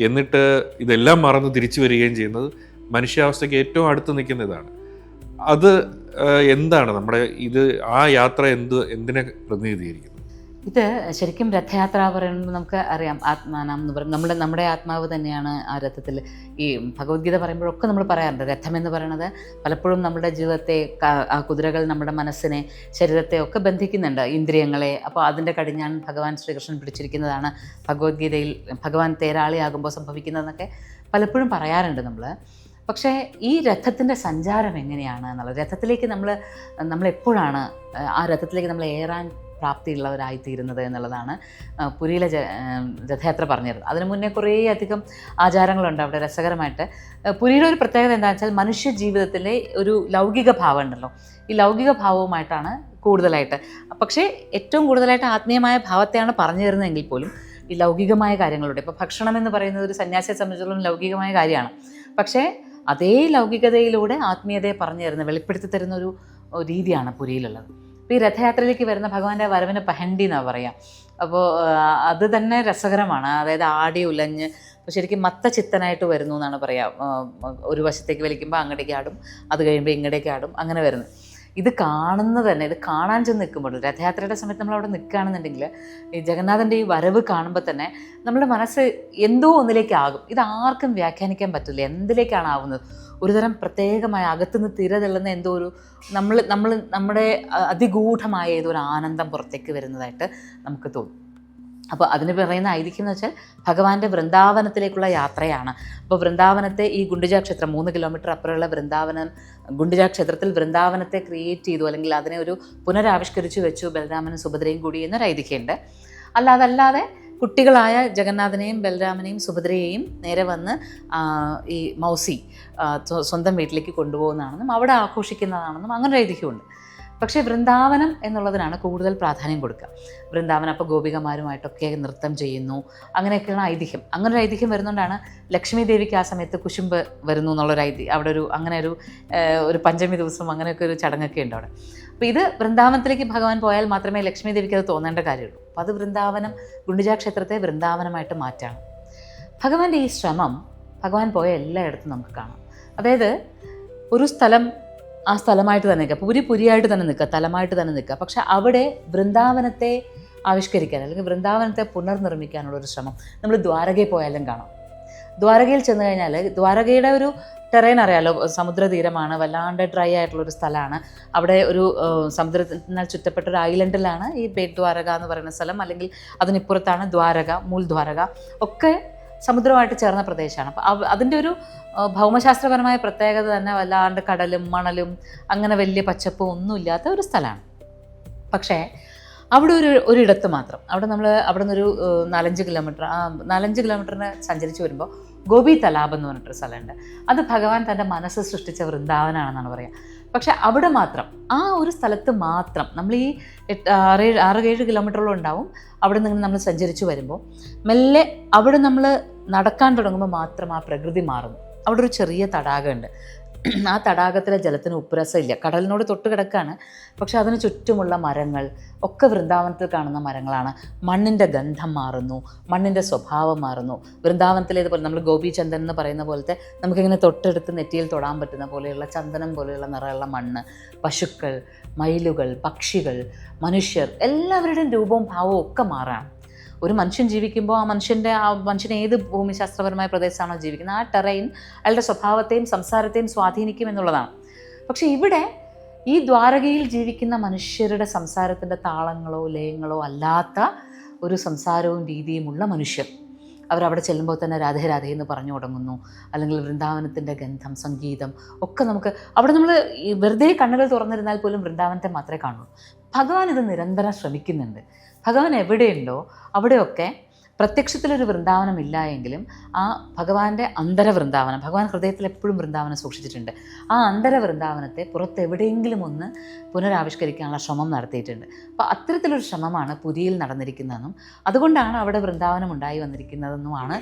എന്നിട്ട് ഇതെല്ലാം മറന്ന് തിരിച്ചു വരികയും ചെയ്യുന്നത് മനുഷ്യാവസ്ഥയ്ക്ക് ഏറ്റവും അടുത്ത് നിൽക്കുന്ന ഇതാണ്. അത് എന്താണ് നമ്മുടെ ആ യാത്ര എന്തിനെ പ്രതിനിധീകരിക്കുന്നു? ഇത് ശരിക്കും രഥയാത്ര പറയുമ്പോൾ നമുക്ക് അറിയാം, ആത്മാനം എന്ന് പറയുന്നത് നമ്മുടെ ആത്മാവ് തന്നെയാണ് ആ രഥത്തിൽ. ഈ ഭഗവത്ഗീത പറയുമ്പോഴൊക്കെ നമ്മൾ പറയാറുണ്ട്, രഥം എന്ന് പറയുന്നത് പലപ്പോഴും നമ്മുടെ ജീവിതത്തെ, ആ കുതിരകൾ നമ്മുടെ മനസ്സിനെ, ശരീരത്തെ ഒക്കെ ബന്ധിക്കുന്നുണ്ട്, ഇന്ദ്രിയങ്ങളെ. അപ്പോൾ അതിൻ്റെ കടിഞ്ഞാൺ ഭഗവാൻ ശ്രീകൃഷ്ണൻ പിടിച്ചിരിക്കുന്നതാണ് ഭഗവത്ഗീതയിൽ ഭഗവാൻ തേരാളിയാകുമ്പോൾ സംഭവിക്കുന്നതെന്നൊക്കെ പലപ്പോഴും പറയാറുണ്ട് നമ്മൾ. പക്ഷേ ഈ രഥത്തിൻ്റെ സഞ്ചാരം എങ്ങനെയാണ് എന്നുള്ളത്, രഥത്തിലേക്ക് നമ്മളെപ്പോഴാണ് ആ രഥത്തിലേക്ക് നമ്മൾ ഏറാൻ പ്രാപ്തിയുള്ളവരായിത്തീരുന്നത് എന്നുള്ളതാണ് പുരിയിലെ രഥയാത്ര പറഞ്ഞിരുന്നത്. അതിനു മുന്നേ കുറേ അധികം ആചാരങ്ങളുണ്ട് അവിടെ രസകരമായിട്ട്. പുരിയുടെ ഒരു പ്രത്യേകത എന്താണെന്ന് വെച്ചാൽ മനുഷ്യ ജീവിതത്തിലെ ഒരു ലൗകിക ഭാവം ഉണ്ടല്ലോ, ഈ ലൗകിക ഭാവവുമായിട്ടാണ് കൂടുതലായിട്ട്, പക്ഷേ ഏറ്റവും കൂടുതലായിട്ട് ആത്മീയമായ ഭാവത്തെയാണ് പറഞ്ഞു തരുന്നതെങ്കിൽ പോലും ഈ ലൗകികമായ കാര്യങ്ങളുണ്ട്. ഇപ്പോൾ ഭക്ഷണം എന്ന് പറയുന്നത് ഒരു സന്യാസിയെ സംബന്ധിച്ചിടത്തോളം ലൗകികമായ കാര്യമാണ്. പക്ഷേ അതേ ലൗകികതയിലൂടെ ആത്മീയതയെ പറഞ്ഞു തരുന്ന, വെളിപ്പെടുത്തി തരുന്ന ഒരു രീതിയാണ് പുരിയിലുള്ളത്. അപ്പോൾ ഈ രഥയാത്രയിലേക്ക് വരുന്ന ഭഗവാന്റെ വരവിന് പഹണ്ടി എന്നാണ് പറയുക. അപ്പോൾ അത് തന്നെ രസകരമാണ്. അതായത് ആടി ഉലഞ്ഞ് ശരിക്കും മത്തചിത്തനായിട്ട് വരുന്നു എന്നാണ് പറയുക. ഒരു വശത്തേക്ക് വലിക്കുമ്പോൾ അങ്ങടേക്ക് ആടും, അത് കഴിയുമ്പോൾ ഇങ്ങടേക്ക് ആടും, അങ്ങനെ വരുന്നത്. ഇത് കാണുന്നത് തന്നെ, ഇത് കാണാൻ ചെന്ന് നിൽക്കുമ്പോൾ, രഥയാത്രയുടെ സമയത്ത് നമ്മളവിടെ നിൽക്കുകയാണെന്നുണ്ടെങ്കിൽ ഈ ജഗന്നാഥൻ്റെ ഈ വരവ് കാണുമ്പോൾ തന്നെ നമ്മുടെ മനസ്സ് എന്തോ ഒന്നിലേക്കാകും. ഇത് ആർക്കും വ്യാഖ്യാനിക്കാൻ പറ്റില്ല എന്തിലേക്കാണ് ആവുന്നത്. ഒരുതരം പ്രത്യേകമായ അകത്തുനിന്ന് തിരതെള്ളുന്ന എന്തോ ഒരു നമ്മുടെ അതിഗൂഢമായ ഏതോ ഒരു ആനന്ദം പുറത്തേക്ക് വരുന്നതായിട്ട് നമുക്ക് തോന്നും. അപ്പോൾ അതിന് പറയുന്ന ഐതിഹ്യം എന്ന് വെച്ചാൽ ഭഗവാന്റെ വൃന്ദാവനത്തിലേക്കുള്ള യാത്രയാണ്. അപ്പോൾ വൃന്ദാവനത്തെ ഈ ഗുണ്ടിജ ക്ഷേത്രം 3 കിലോമീറ്റർ അപ്പുറമുള്ള വൃന്ദാവനം, ഗുണ്ടിജ ക്ഷേത്രത്തിൽ വൃന്ദാവനത്തെ ക്രിയേറ്റ് ചെയ്തു, അല്ലെങ്കിൽ അതിനെ ഒരു പുനരാവിഷ്കരിച്ചു വെച്ചു ബലരാമനും സുഭദ്രയും കൂടി എന്നൊരു ഐതിഹ്യമുണ്ട്. അതല്ലാതെ കുട്ടികളായ ജഗന്നാഥനെയും ബലരാമനെയും സുഭദ്രയെയും നേരെ വന്ന് ഈ മൗസി സ്വന്തം വീട്ടിലേക്ക് കൊണ്ടുപോകുന്നതാണെന്നും അവിടെ ആഘോഷിക്കുന്നതാണെന്നും അങ്ങനെ ഒരു ഐതിഹ്യമുണ്ട്. പക്ഷേ വൃന്ദാവനം എന്നുള്ളതിനാണ് കൂടുതൽ പ്രാധാന്യം കൊടുക്കുക. വൃന്ദാവനം അപ്പോൾ ഗോപികമാരുമായിട്ടൊക്കെ നൃത്തം ചെയ്യുന്നു, അങ്ങനെയൊക്കെയുള്ള ഐതിഹ്യം. അങ്ങനെ ഒരു ഐതിഹ്യം വരുന്നതുകൊണ്ടാണ് ലക്ഷ്മി ദേവിക്ക് ആ സമയത്ത് കുശുമ്പ് വരുന്നു എന്നുള്ളൊരു അവിടെ ഒരു പഞ്ചമി ദിവസം അങ്ങനെയൊക്കെ ഒരു ചടങ്ങൊക്കെ ഉണ്ട് അവിടെ. അപ്പോൾ ഇത് വൃന്ദാവനത്തിലേക്ക് ഭഗവാൻ പോയാൽ മാത്രമേ ലക്ഷ്മി ദേവിക്ക് അത് തോന്നേണ്ട കാര്യമുള്ളൂ. അപ്പോൾ അത് വൃന്ദാവനം, ഗുണ്ടിജ ക്ഷേത്രത്തെ വൃന്ദാവനമായിട്ട് മാറ്റാണ്. ഭഗവാന്റെ ഈ ശ്രമം ഭഗവാൻ പോയ എല്ലായിടത്തും നമുക്ക് കാണാം. അതായത് ഒരു സ്ഥലം ആ സ്ഥലമായിട്ട് തന്നെ നിൽക്കുക, പുരിയായിട്ട് തന്നെ നിൽക്കുക, തലമായിട്ട് തന്നെ നിൽക്കുക. പക്ഷെ അവിടെ വൃന്ദാവനത്തെ ആവിഷ്കരിക്കാൻ അല്ലെങ്കിൽ വൃന്ദാവനത്തെ പുനർനിർമ്മിക്കാനുള്ള ഒരു ശ്രമം നമ്മൾ ദ്വാരകയിൽ പോയാലും കാണാം. ദ്വാരകയിൽ ചെന്ന് കഴിഞ്ഞാൽ ദ്വാരകയുടെ ഒരു ടെറൈൻ അറിയാലോ, സമുദ്രതീരമാണ്, വല്ലാണ്ട് ഡ്രൈ ആയിട്ടുള്ളൊരു സ്ഥലമാണ്. അവിടെ ഒരു സമുദ്രത്തിനാൽ ചുറ്റപ്പെട്ട ഒരു ഐലൻഡിലാണ് ഈ ബേട്ട് ദ്വാരക എന്ന് പറയുന്ന സ്ഥലം. അല്ലെങ്കിൽ അതിനിപ്പുറത്താണ് ദ്വാരക, മൂൽ ദ്വാരക, ഒക്കെ സമുദ്രമായിട്ട് ചേർന്ന പ്രദേശമാണ്. അപ്പോൾ അതിൻ്റെ ഒരു ഭൗമശാസ്ത്രപരമായ പ്രത്യേകത തന്നെ വല്ലാണ്ട് കടലും മണലും അങ്ങനെ വലിയ പച്ചപ്പും ഒന്നുമില്ലാത്ത ഒരു സ്ഥലമാണ്. പക്ഷേ അവിടെ ഒരിടത്ത് മാത്രം, അവിടെ നിന്നൊരു 4-5 കിലോമീറ്ററിന് സഞ്ചരിച്ച് വരുമ്പോൾ ഗോപി തലാബ് എന്ന് പറഞ്ഞിട്ടൊരു സ്ഥലമുണ്ട്. അത് ഭഗവാൻ തൻ്റെ മനസ്സ് സൃഷ്ടിച്ച വൃന്ദാവനാണെന്നാണ് പറയുക. പക്ഷെ അവിടെ മാത്രം, ആ ഒരു സ്ഥലത്ത് മാത്രം നമ്മൾ ഈ 6-7 കിലോമീറ്ററോളം ഉണ്ടാവും. അവിടെ നിന്ന് നമ്മൾ സഞ്ചരിച്ച് വരുമ്പോൾ മെല്ലെ അവിടെ നമ്മൾ നടക്കാൻ തുടങ്ങുമ്പോൾ മാത്രം ആ പ്രകൃതി മാറുന്നു. അവിടെ ഒരു ചെറിയ തടാകമുണ്ട്. ആ തടാകത്തിലെ ജലത്തിന് ഉപ്പുരസമില്ല, കടലിനോട് തൊട്ട് കിടക്കാണ്. പക്ഷെ അതിന് ചുറ്റുമുള്ള മരങ്ങൾ ഒക്കെ വൃന്ദാവനത്തിൽ കാണുന്ന മരങ്ങളാണ്. മണ്ണിൻ്റെ ഗന്ധം മാറുന്നു, മണ്ണിൻ്റെ സ്വഭാവം മാറുന്നു. വൃന്ദാവനത്തിലേതുപോലെ നമ്മൾ ഗോപീചന്ദൻ എന്ന് പറയുന്ന പോലത്തെ നമുക്കിങ്ങനെ തൊട്ടെടുത്ത് നെറ്റിയിൽ തൊടാൻ പറ്റുന്ന പോലെയുള്ള ചന്ദനം പോലെയുള്ള നിറമുള്ള മണ്ണ്, പശുക്കൾ, മയിലുകൾ, പക്ഷികൾ, മനുഷ്യർ, എല്ലാവരുടെയും രൂപവും ഭാവവും ഒക്കെ മാറാണ്. ഒരു മനുഷ്യൻ ജീവിക്കുമ്പോൾ ആ മനുഷ്യൻ ഏത് ഭൂമിശാസ്ത്രപരമായ പ്രദേശമാണോ ജീവിക്കുന്നത്, ആ ടെറൈൻ അയാളുടെ സ്വഭാവത്തെയും സംസാരത്തെയും സ്വാധീനിക്കും എന്നുള്ളതാണ്. പക്ഷെ ഇവിടെ ഈ ദ്വാരകയിൽ ജീവിക്കുന്ന മനുഷ്യരുടെ സംസാരത്തിൻ്റെ താളങ്ങളോ ലയങ്ങളോ അല്ലാത്ത ഒരു സംസാരവും രീതിയുമുള്ള മനുഷ്യർ അവരവിടെ ചെല്ലുമ്പോൾ തന്നെ രാധേ രാധേ എന്ന് പറഞ്ഞു തുടങ്ങുന്നു. അല്ലെങ്കിൽ വൃന്ദാവനത്തിൻ്റെ ഗന്ധം, സംഗീതം ഒക്കെ നമുക്ക് അവിടെ നമ്മൾ വെറുതെ കണ്ണുകൾ തുറന്നിരുന്നാൽ പോലും വൃന്ദാവനത്തെ മാത്രമേ കാണുള്ളൂ. ഭഗവാൻ ഇത് നിരന്തരം ശ്രമിക്കുന്നുണ്ട്. ഭഗവാൻ എവിടെയുണ്ടോ അവിടെയൊക്കെ പ്രത്യക്ഷത്തിലൊരു വൃന്ദാവനം ഇല്ല എങ്കിലും ആ ഭഗവാന്റെ അന്തരവൃന്ദാവനം, ഭഗവാൻ ഹൃദയത്തിൽ എപ്പോഴും വൃന്ദാവനം സൂക്ഷിച്ചിട്ടുണ്ട്. ആ അന്തരവൃന്ദാവനത്തെ പുറത്തെവിടെയെങ്കിലും ഒന്ന് പുനരാവിഷ്കരിക്കാനുള്ള ശ്രമം നടത്തിയിട്ടുണ്ട്. അപ്പോൾ അത്തരത്തിലൊരു ശ്രമമാണ് പുരിയിൽ നടന്നിരിക്കുന്നതെന്നും അതുകൊണ്ടാണ് അവിടെ വൃന്ദാവനം ഉണ്ടായി വന്നിരിക്കുന്നതെന്നുമാണ്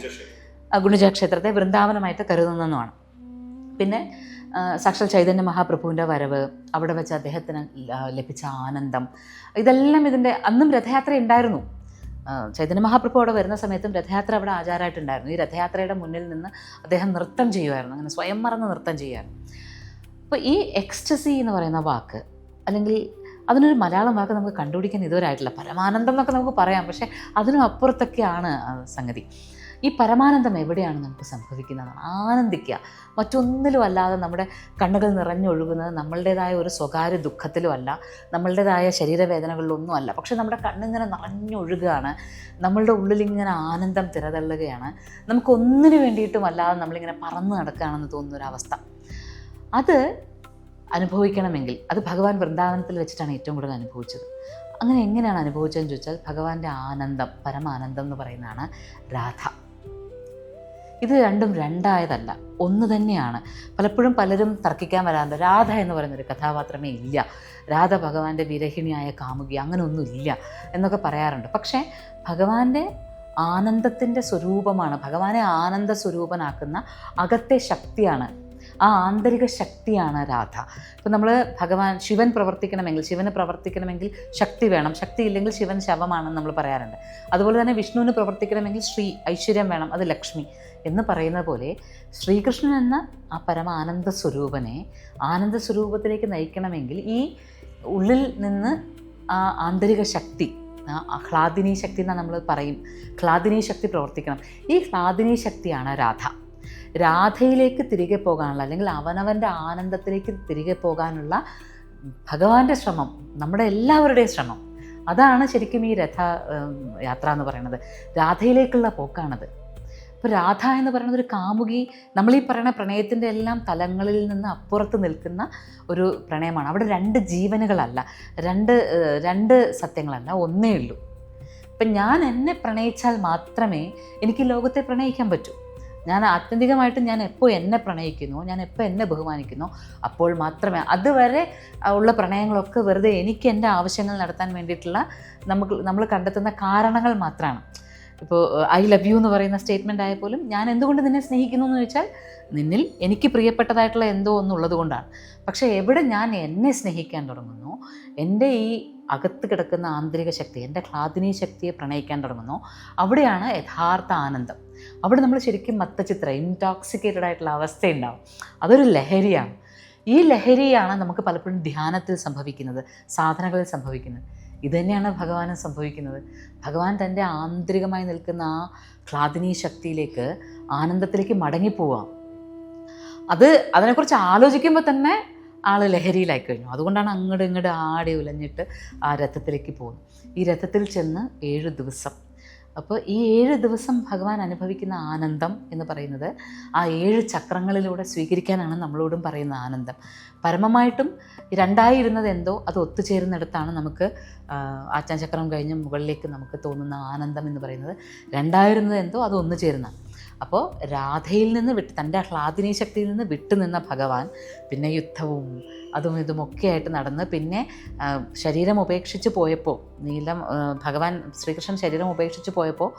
ഗുണ്ടിജ ക്ഷേത്രത്തെ വൃന്ദാവനമായിട്ട് കരുതുന്നതെന്നുമാണ്. പിന്നെ സാക്ഷാൽ ചൈതന്യ മഹാപ്രഭുവിൻ്റെ വരവ്, അവിടെ വെച്ച് അദ്ദേഹത്തിന് ലഭിച്ച ആനന്ദം, ഇതെല്ലാം അന്നും രഥയാത്ര ഉണ്ടായിരുന്നു. ചൈതന്യ മഹാപ്രഭു അവിടെ വരുന്ന സമയത്തും രഥയാത്ര അവിടെ ആചാരമായിട്ടുണ്ടായിരുന്നു. ഈ രഥയാത്രയുടെ മുന്നിൽ നിന്ന് അദ്ദേഹം നൃത്തം ചെയ്യുമായിരുന്നു, അങ്ങനെ സ്വയം മറന്ന് നൃത്തം ചെയ്യുമായിരുന്നു. അപ്പോൾ ഈ എക്സ്റ്റസി എന്ന് പറയുന്ന വാക്ക്, അല്ലെങ്കിൽ അതിനൊരു മലയാളം വാക്ക് നമുക്ക് കണ്ടുപിടിക്കാൻ ഇതുവരെ ആയിട്ടില്ല. പരമാനന്ദം എന്നൊക്കെ നമുക്ക് പറയാം, പക്ഷേ അതിനും അപ്പുറത്തൊക്കെയാണ് സംഗതി. ഈ പരമാനന്ദം എവിടെയാണ് നമുക്ക് സംഭവിക്കുന്നതാണ്. ആനന്ദിക്കുക, മറ്റൊന്നിലും അല്ലാതെ നമ്മുടെ കണ്ണുകൾ നിറഞ്ഞൊഴുകുന്നത് നമ്മളുടേതായ ഒരു സ്വകാര്യ ദുഃഖത്തിലും അല്ല, നമ്മളുടേതായ ശരീരവേദനകളിലൊന്നും അല്ല. പക്ഷെ നമ്മുടെ കണ്ണിങ്ങനെ നിറഞ്ഞൊഴുകുകയാണ്, നമ്മളുടെ ഉള്ളിലിങ്ങനെ ആനന്ദം തിരതള്ളുകയാണ്. നമുക്കൊന്നിനു വേണ്ടിയിട്ടും അല്ലാതെ നമ്മളിങ്ങനെ പറന്ന് നടക്കുകയാണെന്ന് തോന്നുന്നൊരവസ്ഥ. അത് അനുഭവിക്കണമെങ്കിൽ അത് ഭഗവാൻ വൃന്ദാവനത്തിൽ വെച്ചിട്ടാണ് ഏറ്റവും കൂടുതൽ അനുഭവിച്ചത്. അങ്ങനെ എങ്ങനെയാണ് അനുഭവിച്ചതെന്ന് ചോദിച്ചാൽ ഭഗവാന്റെ ആനന്ദം, പരമാനന്ദം എന്ന് പറയുന്നതാണ് രാധ. ഇത് രണ്ടും രണ്ടായതല്ല, ഒന്ന് തന്നെയാണ്. പലപ്പോഴും പലരും തർക്കിക്കാൻ വരാറുണ്ട്, രാധ എന്ന് പറയുന്നൊരു കഥാപാത്രമേ ഇല്ല, രാധ ഭഗവാന്റെ വിരഹിണിയായ കാമുകി, അങ്ങനെ ഒന്നുമില്ല എന്നൊക്കെ പറയാറുണ്ട്. പക്ഷേ ഭഗവാന്റെ ആനന്ദത്തിൻ്റെ സ്വരൂപമാണ്, ഭഗവാനെ ആനന്ദ സ്വരൂപനാക്കുന്ന അകത്തെ ശക്തിയാണ്, ആ ആന്തരിക ശക്തിയാണ് രാധ. ഇപ്പം നമ്മൾ ശിവന് പ്രവർത്തിക്കണമെങ്കിൽ ശക്തി വേണം, ശക്തി ഇല്ലെങ്കിൽ ശിവൻ ശവമാണെന്ന് നമ്മൾ പറയാറുണ്ട്. അതുപോലെ തന്നെ വിഷ്ണുവിന് പ്രവർത്തിക്കണമെങ്കിൽ ഐശ്വര്യം വേണം, അത് ലക്ഷ്മി എന്ന് പറയുന്ന പോലെ ശ്രീകൃഷ്ണൻ എന്ന ആ പരമാനന്ദ സ്വരൂപനെ ആനന്ദ സ്വരൂപത്തിലേക്ക് നയിക്കണമെങ്കിൽ ഈ ഉള്ളിൽ നിന്ന് ആ ആന്തരിക ശക്തി, ഹ്ലാദിനി ശക്തി എന്നാൽ നമ്മൾ പറയും, ഹ്ലാദിനി ശക്തി പ്രവർത്തിക്കണം. ഈ ഹ്ലാദിനി ശക്തിയാണ് രാധ. രാധയിലേക്ക് തിരികെ പോകാനുള്ള, അല്ലെങ്കിൽ അവനവൻ്റെ ആനന്ദത്തിലേക്ക് തിരികെ പോകാനുള്ള ഭഗവാന്റെ ശ്രമം, നമ്മുടെ എല്ലാവരുടെയും ശ്രമം, അതാണ് ശരിക്കും ഈ യാത്ര എന്ന് പറയുന്നത്. രാധയിലേക്കുള്ള പോക്കാണത്. ഇപ്പോൾ രാധ എന്ന് പറയുന്നത് ഒരു കാമുകി, നമ്മളീ പറയുന്ന പ്രണയത്തിൻ്റെ എല്ലാം തലങ്ങളിൽ നിന്ന് അപ്പുറത്ത് നിൽക്കുന്ന ഒരു പ്രണയമാണ്. അവിടെ രണ്ട് ജീവനുകളല്ല, രണ്ട് സത്യങ്ങളല്ല, ഒന്നേ ഉള്ളൂ. ഇപ്പം ഞാൻ എന്നെ പ്രണയിച്ചാൽ മാത്രമേ എനിക്ക് ലോകത്തെ പ്രണയിക്കാൻ പറ്റൂ. ഞാൻ ആത്യന്തികമായിട്ട് ഞാൻ എപ്പോൾ എന്നെ പ്രണയിക്കുന്നു, ഞാൻ എപ്പോൾ എന്നെ ബഹുമാനിക്കുന്നു, അപ്പോൾ മാത്രമേ, അതുവരെ ഉള്ള പ്രണയങ്ങളൊക്കെ വെറുതെ എനിക്ക് എൻ്റെ ആവശ്യങ്ങൾ നടത്താൻ വേണ്ടിയിട്ടുള്ള നമ്മൾ കണ്ടെത്തുന്ന കാരണങ്ങൾ മാത്രമാണ്. ഇപ്പോൾ ഐ ലവ് യു എന്ന് പറയുന്ന സ്റ്റേറ്റ്മെൻ്റ് ആയപ്പോലും ഞാൻ എന്തുകൊണ്ട് നിന്നെ സ്നേഹിക്കുന്നു എന്ന് ചോദിച്ചാൽ നിന്നിൽ എനിക്ക് പ്രിയപ്പെട്ടതായിട്ടുള്ള എന്തോ ഒന്നുള്ളത് കൊണ്ടാണ്. പക്ഷേ എവിടെ ഞാൻ എന്നെ സ്നേഹിക്കാൻ തുടങ്ങുന്നു, എൻ്റെ ഈ അകത്ത് കിടക്കുന്ന ആന്തരിക ശക്തി, എൻ്റെ ക്ലാദിനി ശക്തിയെ പ്രണയിക്കാൻ തുടങ്ങുന്നു, അവിടെയാണ് യഥാർത്ഥ ആനന്ദം. അവിടെ നമ്മൾ ശരിക്കും മത്തചിത്ര, ഇൻടോക്സിക്കേറ്റഡ് ആയിട്ടുള്ള അവസ്ഥയുണ്ടാവും. അതൊരു ലഹരിയാണ്. ഈ ലഹരിയാണ് നമുക്ക് പലപ്പോഴും ധ്യാനത്തിൽ സംഭവിക്കുന്നത്, സാധനകളിൽ സംഭവിക്കുന്നത്. ഇതുതന്നെയാണ് ഭഗവാനും സംഭവിക്കുന്നത്. ഭഗവാൻ തൻ്റെ ആന്തരികമായി നിൽക്കുന്ന ആ ക്ലാദിനി ശക്തിയിലേക്ക്, ആനന്ദത്തിലേക്ക് മടങ്ങിപ്പോവാം. അതിനെക്കുറിച്ച് ആലോചിക്കുമ്പോൾ തന്നെ ആൾ ലഹരിയിലായി കഴിഞ്ഞു. അതുകൊണ്ടാണ് അങ്ങോട്ട് ഇങ്ങോട്ട് ആടി ഉലഞ്ഞിട്ട് ആ രഥത്തിലേക്ക് പോകുന്നത്. ഈ രഥത്തിൽ ചെന്ന് 7 ദിവസം, അപ്പോൾ ഈ 7 ദിവസം ഭഗവാൻ അനുഭവിക്കുന്ന ആനന്ദം എന്ന് പറയുന്നത് ആ 7 ചക്രങ്ങളിലൂടെ സ്വീകരിക്കാനാണ് നമ്മളോടും പറയുന്ന ആനന്ദം. പരമമായിട്ടും രണ്ടായിരുന്നത് എന്തോ അത് ഒത്തുചേരുന്നിടത്താണ് നമുക്ക് ആജ്ഞാചക്രം കഴിഞ്ഞ് മുകളിലേക്ക് നമുക്ക് തോന്നുന്ന ആനന്ദം എന്ന് പറയുന്നത്. രണ്ടായിരുന്നത് എന്തോ അത് ഒന്നു ചേരുന്ന. അപ്പോൾ രാധയിൽ നിന്ന് തൻ്റെ ക്ലാദിനി ശക്തിയിൽ നിന്ന് വിട്ടുനിന്ന ഭഗവാൻ പിന്നെ യുദ്ധവും അതും ഇതുമൊക്കെ ആയിട്ട് നടന്ന് പിന്നെ ശരീരം ഉപേക്ഷിച്ച് പോയപ്പോൾ, ഭഗവാൻ ശ്രീകൃഷ്ണൻ ശരീരം ഉപേക്ഷിച്ച് പോയപ്പോൾ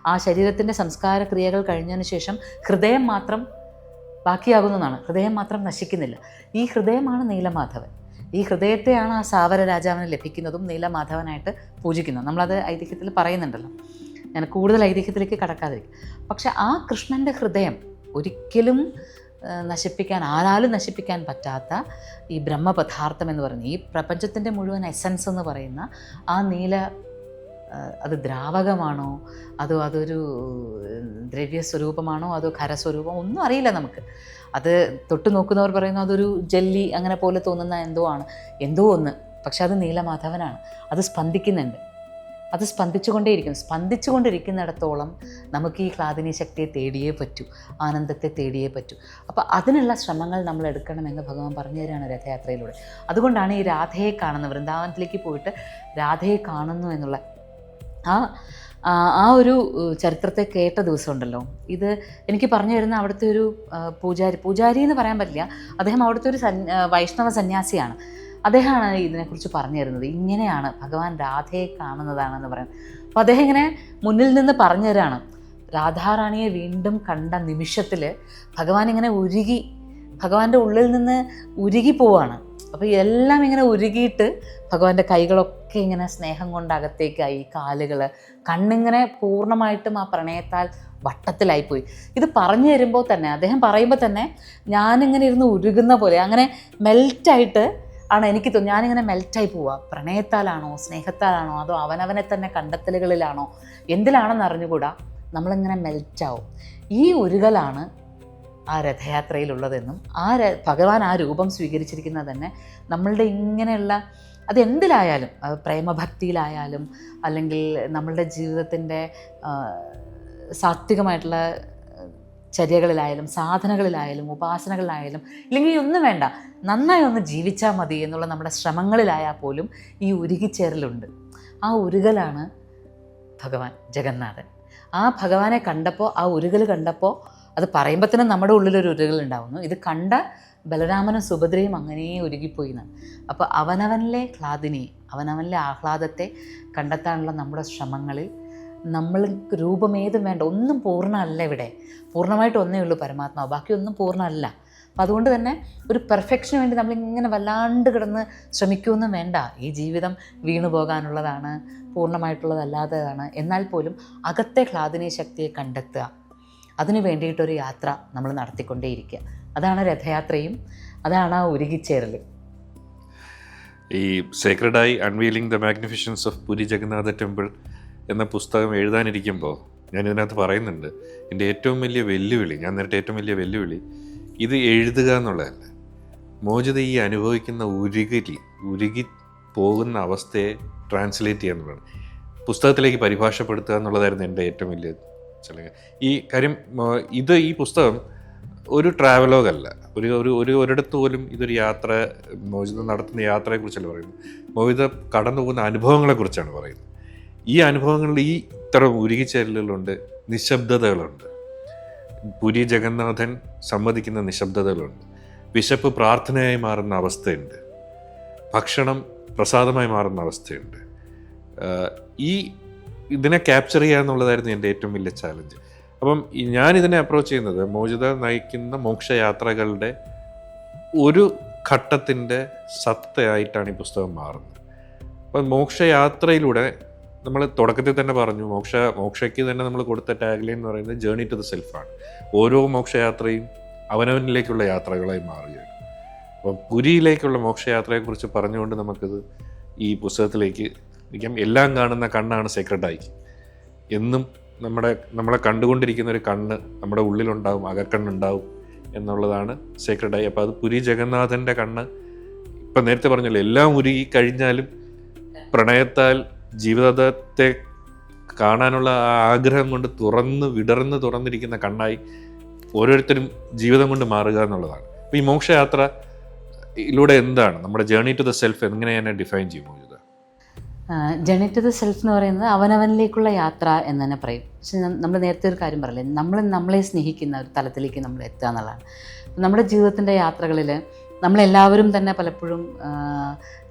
ആ ശരീരത്തിൻ്റെ സംസ്കാര ക്രിയകൾ കഴിഞ്ഞതിന് ശേഷം ഹൃദയം മാത്രം ബാക്കിയാകുന്നതാണ്. ഹൃദയം മാത്രം നശിക്കുന്നില്ല. ഈ ഹൃദയമാണ് നീലമാധവൻ. ഈ ഹൃദയത്തെയാണ് ആ സാവര രാജാവിന് ലഭിക്കുന്നതും നീലമാധവനായിട്ട് പൂജിക്കുന്നത്. നമ്മളത് ഐതിഹ്യത്തിൽ പറയുന്നുണ്ടല്ലോ. ഞാൻ കൂടുതൽ ഐതിഹ്യത്തിലേക്ക് കടക്കാതിരിക്കും. പക്ഷെ ആ കൃഷ്ണൻ്റെ ഹൃദയം ഒരിക്കലും ആരാലും നശിപ്പിക്കാൻ പറ്റാത്ത ഈ ബ്രഹ്മപദാർത്ഥം എന്ന് പറയുന്നത്, ഈ പ്രപഞ്ചത്തിൻ്റെ മുഴുവൻ എസൻസ് എന്ന് പറയുന്ന ആ അത് ദ്രാവകമാണോ, അതൊരു ദ്രവ്യസ്വരൂപമാണോ, അതോ ഖരസ്വരൂപം, ഒന്നും അറിയില്ല നമുക്ക്. അത് തൊട്ട് നോക്കുന്നവർ പറയുന്നു അതൊരു ജെല്ലി അങ്ങനെ പോലെ തോന്നുന്ന എന്തോ ഒന്ന്. പക്ഷെ അത് നീലമാധവനാണ്. അത് സ്പന്ദിക്കുന്നുണ്ട്. അത് സ്പന്ദിച്ചുകൊണ്ടിരിക്കുന്നിടത്തോളം നമുക്ക് ഈ ക്ലാദിനി ശക്തിയെ തേടിയേ പറ്റൂ, ആനന്ദത്തെ തേടിയേ പറ്റൂ. അപ്പോൾ അതിനുള്ള ശ്രമങ്ങൾ നമ്മൾ എടുക്കണമെന്ന് ഭഗവാൻ പറഞ്ഞു തരികയാണ് രഥയാത്രയിലൂടെ. അതുകൊണ്ടാണ് ഈ രാധയെ കാണുന്ന, വൃന്ദാവനത്തിലേക്ക് പോയിട്ട് രാധയെ കാണുന്നു എന്നുള്ള ആ ഒരു ചരിത്രത്തെ കേട്ട ദിവസമുണ്ടല്ലോ, ഇത് എനിക്ക് പറഞ്ഞു തരുന്ന അവിടുത്തെ ഒരു പൂജാരി എന്ന് പറയാൻ പറ്റില്ല, അദ്ദേഹം അവിടുത്തെ ഒരു വൈഷ്ണവ സന്യാസിയാണ്. അദ്ദേഹമാണ് ഇതിനെക്കുറിച്ച് പറഞ്ഞു തരുന്നത്. ഇങ്ങനെയാണ് ഭഗവാൻ രാധയെ കാണുന്നതാണെന്ന് പറയുന്നത്. അപ്പോൾ അദ്ദേഹം ഇങ്ങനെ മുന്നിൽ നിന്ന് പറഞ്ഞു തരാണ്. രാധാറാണിയെ വീണ്ടും കണ്ട നിമിഷത്തിൽ ഭഗവാൻ ഇങ്ങനെ ഭഗവാന്റെ ഉള്ളിൽ നിന്ന് ഉരുകി പോവാണ്. അപ്പോൾ എല്ലാം ഇങ്ങനെ ഉരുകിയിട്ട് ഭഗവാന്റെ കൈകളൊക്കെ ഇങ്ങനെ സ്നേഹം കൊണ്ട് അകത്തേക്കായി, കാലുകൾ, കണ്ണിങ്ങനെ പൂർണ്ണമായിട്ടും ആ പ്രണയത്താൽ വട്ടത്തിലായിപ്പോയി. ഇത് പറഞ്ഞു തരുമ്പോൾ തന്നെ, അദ്ദേഹം പറയുമ്പോൾ തന്നെ ഞാനിങ്ങനെ ഇരുന്ന് ഉരുകുന്ന പോലെ, അങ്ങനെ മെൽറ്റായിട്ട് ആണ് എനിക്ക് തോന്നുന്നത്. ഞാനിങ്ങനെ മെൽറ്റായി പോവുക. പ്രണയത്താലാണോ, സ്നേഹത്താലാണോ, അതോ അവനവനെ തന്നെ കണ്ടെത്തലുകളിലാണോ, എന്തിലാണെന്ന് അറിഞ്ഞുകൂടാ, നമ്മളിങ്ങനെ മെൽറ്റാവും. ഈ ഉരുകലാണ് ആ രഥയാത്രയിലുള്ളതെന്നും ഭഗവാൻ ആ രൂപം സ്വീകരിച്ചിരിക്കുന്നത് തന്നെ നമ്മളുടെ ഇങ്ങനെയുള്ള, അതെന്തിലായാലും, പ്രേമഭക്തിയിലായാലും അല്ലെങ്കിൽ നമ്മളുടെ ജീവിതത്തിൻ്റെ സാത്വികമായിട്ടുള്ള ചര്യകളിലായാലും സാധനകളിലായാലും ഉപാസനകളിലായാലും, ഇല്ലെങ്കിൽ ഒന്നും വേണ്ട, നന്നായി ഒന്ന് ജീവിച്ചാൽ മതി എന്നുള്ള നമ്മുടെ ശ്രമങ്ങളിലായാൽ പോലും ഈ ഉരുകിച്ചേരലുണ്ട്. ആ ഉരുകലാണ് ഭഗവാൻ ജഗന്നാഥൻ. ആ ഭഗവാനെ കണ്ടപ്പോൾ, ആ ഉരുകൽ കണ്ടപ്പോൾ, അത് പറയുമ്പോൾ തന്നെ നമ്മുടെ ഉള്ളിലൊരു ഉരുകൽ ഉണ്ടാവുന്നു. ഇത് കണ്ട ബലരാമനും സുഭദ്രയും അങ്ങനെ ഉരുകിപ്പോയി എന്നാണ്. അപ്പോൾ അവനവനിലെ ക്ലാദിനി, അവനവനിലെ ആഹ്ലാദത്തെ കണ്ടെത്താനുള്ള നമ്മുടെ ശ്രമങ്ങളിൽ നമ്മൾ രൂപമേതും വേണ്ട, ഒന്നും പൂർണ്ണമല്ല. ഇവിടെ പൂർണ്ണമായിട്ട് ഒന്നേ ഉള്ളൂ പരമാത്മാവ്, ബാക്കിയൊന്നും പൂർണ്ണമല്ല. അപ്പം അതുകൊണ്ട് തന്നെ ഒരു പെർഫെക്ഷന് വേണ്ടി നമ്മളിങ്ങനെ വല്ലാണ്ട് കിടന്ന് ശ്രമിക്കുമെന്നും വേണ്ട. ഈ ജീവിതം വീണു പോകാനുള്ളതാണ്, പൂർണ്ണമായിട്ടുള്ളതല്ലാത്തതാണ്. എന്നാൽ പോലും അകത്തെ ക്ലാദിനി ശക്തിയെ കണ്ടെത്തുക, അതിനു വേണ്ടിയിട്ടൊരു യാത്ര നമ്മൾ നടത്തിക്കൊണ്ടേയിരിക്കുക. അതാണ് രഥയാത്രയും, അതാണ് ആ ഉരുകിച്ചേരൽ. ഈ സേക്രഡായി unveiling the magnificence of Puri Jagannatha temple എന്ന പുസ്തകം എഴുതാനിരിക്കുമ്പോൾ ഞാൻ ഇതിനകത്ത് പറയുന്നുണ്ട്, എൻ്റെ ഏറ്റവും വലിയ വെല്ലുവിളി, ഞാൻ നേരിട്ട് ഏറ്റവും വലിയ വെല്ലുവിളി ഇത് എഴുതുക എന്നുള്ളതല്ല, മോചിത ഈ അനുഭവിക്കുന്ന ഉരുകി പോകുന്ന അവസ്ഥയെ ട്രാൻസ്ലേറ്റ് ചെയ്യുക എന്നുള്ളതാണ്, പുസ്തകത്തിലേക്ക് പരിഭാഷപ്പെടുത്തുക എന്നുള്ളതായിരുന്നു എൻ്റെ ഏറ്റവും വലിയ ചലഞ്ച്. ഈ കാര്യം ഈ പുസ്തകം ഒരു ട്രാവലോഗല്ല, ഒരിടത്ത് പോലും ഇതൊരു യാത്ര, മോചിത നടത്തുന്ന യാത്രയെക്കുറിച്ചല്ല പറയുന്നത്, മോചിത കടന്നു പോകുന്ന അനുഭവങ്ങളെക്കുറിച്ചാണ് പറയുന്നത്. ഈ അനുഭവങ്ങളിൽ ഈ ഇത്തരം ഉരുകിച്ചേരലുകളുണ്ട്, നിശബ്ദതകളുണ്ട്, പുരി ജഗന്നാഥൻ സമ്മതിക്കുന്ന നിശബ്ദതകളുണ്ട്, വിശപ്പ് പ്രാർത്ഥനയായി മാറുന്ന അവസ്ഥയുണ്ട്, ഭക്ഷണം പ്രസാദമായി മാറുന്ന അവസ്ഥയുണ്ട്. ഇതിനെ ക്യാപ്ചർ ചെയ്യുക എന്നുള്ളതായിരുന്നു എൻ്റെ ഏറ്റവും വലിയ ചാലഞ്ച്. അപ്പം ഞാനിതിനെ അപ്രോച്ച് ചെയ്യുന്നത് മോചിത നയിക്കുന്ന മോക്ഷയാത്രകളുടെ ഒരു ഘട്ടത്തിൻ്റെ സത്തയായിട്ടാണ് ഈ പുസ്തകം മാറുന്നത്. അപ്പം മോക്ഷയാത്രയിലൂടെ നമ്മൾ തുടക്കത്തിൽ തന്നെ പറഞ്ഞു, മോക്ഷയ്ക്ക് തന്നെ നമ്മൾ കൊടുത്ത ടാഗ്ലൈൻ എന്ന് പറയുന്നത് ജേർണി ടു ദ സെൽഫാണ്. ഓരോ മോക്ഷയാത്രയും അവനവനിലേക്കുള്ള യാത്രകളായി മാറുകയാണ്. അപ്പം പുരിയിലേക്കുള്ള മോക്ഷയാത്രയെക്കുറിച്ച് പറഞ്ഞുകൊണ്ട് നമുക്കിത് ഈ പുസ്തകത്തിലേക്ക് എല്ലാം കാണുന്ന കണ്ണാണ് സേക്രഡായി. എന്നും നമ്മളെ കണ്ടുകൊണ്ടിരിക്കുന്ന ഒരു കണ്ണ് നമ്മുടെ ഉള്ളിലുണ്ടാവും, അകക്കണ്ണുണ്ടാവും എന്നുള്ളതാണ് സേക്രഡായി. അപ്പോൾ അത് പുരി ജഗന്നാഥൻ്റെ കണ്ണ്. ഇപ്പം നേരത്തെ പറഞ്ഞല്ലോ, എല്ലാം ഉരുകി കഴിഞ്ഞാലും പ്രണയത്താൽ ജീവിതത്തെ കാണാനുള്ള ആ ആഗ്രഹം കൊണ്ട് തുറന്നിരിക്കുന്ന കണ്ണായി ഓരോരുത്തരും ജീവിതം കൊണ്ട് മാറുക എന്നുള്ളതാണ്. അപ്പോൾ ഈ മോക്ഷയാത്രയിലൂടെ എന്താണ് നമ്മുടെ ജേർണി ടു ദ സെൽഫ്, എങ്ങനെ ഞാൻ ഡിഫൈൻ ചെയ്യും? ജേർണി ടു ദ സെൽഫ് എന്ന് പറയുന്നത് അവനവനിലേക്കുള്ള യാത്ര എന്ന് തന്നെ പറയും. പക്ഷെ നമ്മൾ നേരത്തെ ഒരു കാര്യം പറയില്ലേ, നമ്മളെ സ്നേഹിക്കുന്ന ഒരു തലത്തിലേക്ക് നമ്മൾ എത്തുക എന്നുള്ളതാണ്. നമ്മുടെ ജീവിതത്തിൻ്റെ യാത്രകളിൽ നമ്മളെല്ലാവരും തന്നെ പലപ്പോഴും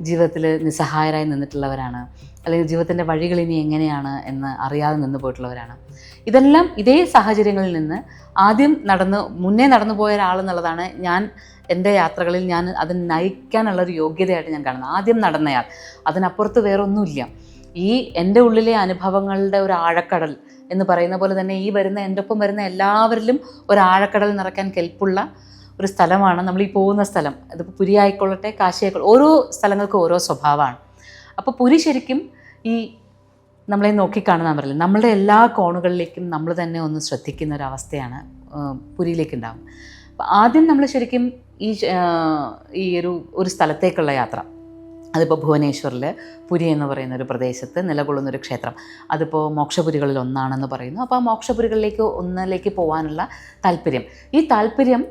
ജീവിതത്തിൽ നിസ്സഹായരായി നിന്നിട്ടുള്ളവരാണ്, അല്ലെങ്കിൽ ജീവിതത്തിൻ്റെ വഴികൾ ഇനി എങ്ങനെയാണ് എന്ന് അറിയാതെ നിന്ന് പോയിട്ടുള്ളവരാണ്. ഇതെല്ലാം ഇതേ സാഹചര്യങ്ങളിൽ നിന്ന് മുന്നേ നടന്നു പോയ ഒരാളെന്നുള്ളതാണ് എൻ്റെ യാത്രകളിൽ ഞാൻ അതിന് നയിക്കാനുള്ളൊരു യോഗ്യതയായിട്ട് ഞാൻ കാണുന്നത്. ആദ്യം നടന്നയാൾ, അതിനപ്പുറത്ത് വേറൊന്നുമില്ല. ഈ എൻ്റെ ഉള്ളിലെ അനുഭവങ്ങളുടെ ഒരു ആഴക്കടൽ എന്ന് പറയുന്ന പോലെ തന്നെ എൻ്റെ ഒപ്പം വരുന്ന എല്ലാവരിലും ഒരു ആഴക്കടൽ നിറയ്ക്കാൻ കെൽപ്പുള്ള ഒരു സ്ഥലമാണ് നമ്മളീ പോകുന്ന സ്ഥലം. അതിപ്പോൾ പുരി ആയിക്കൊള്ളട്ടെ, കാശി ആയിക്കോട്ടെ, ഓരോ സ്ഥലങ്ങൾക്കും ഓരോ സ്വഭാവമാണ്. അപ്പോൾ പുരി ശരിക്കും നമ്മളെ നോക്കിക്കാണുന്ന പറയില്ല, നമ്മളുടെ എല്ലാ കോണുകളിലേക്കും നമ്മൾ തന്നെ ഒന്ന് ശ്രദ്ധിക്കുന്ന ഒരവസ്ഥയാണ് പുരിയിലേക്ക് ഉണ്ടാകും. അപ്പോൾ ആദ്യം നമ്മൾ ശരിക്കും ഈ ഒരു സ്ഥലത്തേക്കുള്ള യാത്ര, അതിപ്പോൾ ഭുവനേശ്വറിൽ പുരി എന്ന് പറയുന്ന ഒരു പ്രദേശത്ത് നിലകൊള്ളുന്നൊരു ക്ഷേത്രം, അതിപ്പോൾ മോക്ഷപുരികളിൽ ഒന്നാണെന്ന് പറയുന്നു. അപ്പോൾ ആ മോക്ഷപുരികളിലേക്ക് പോകാനുള്ള താല്പര്യം, ഈ താല്പര്യം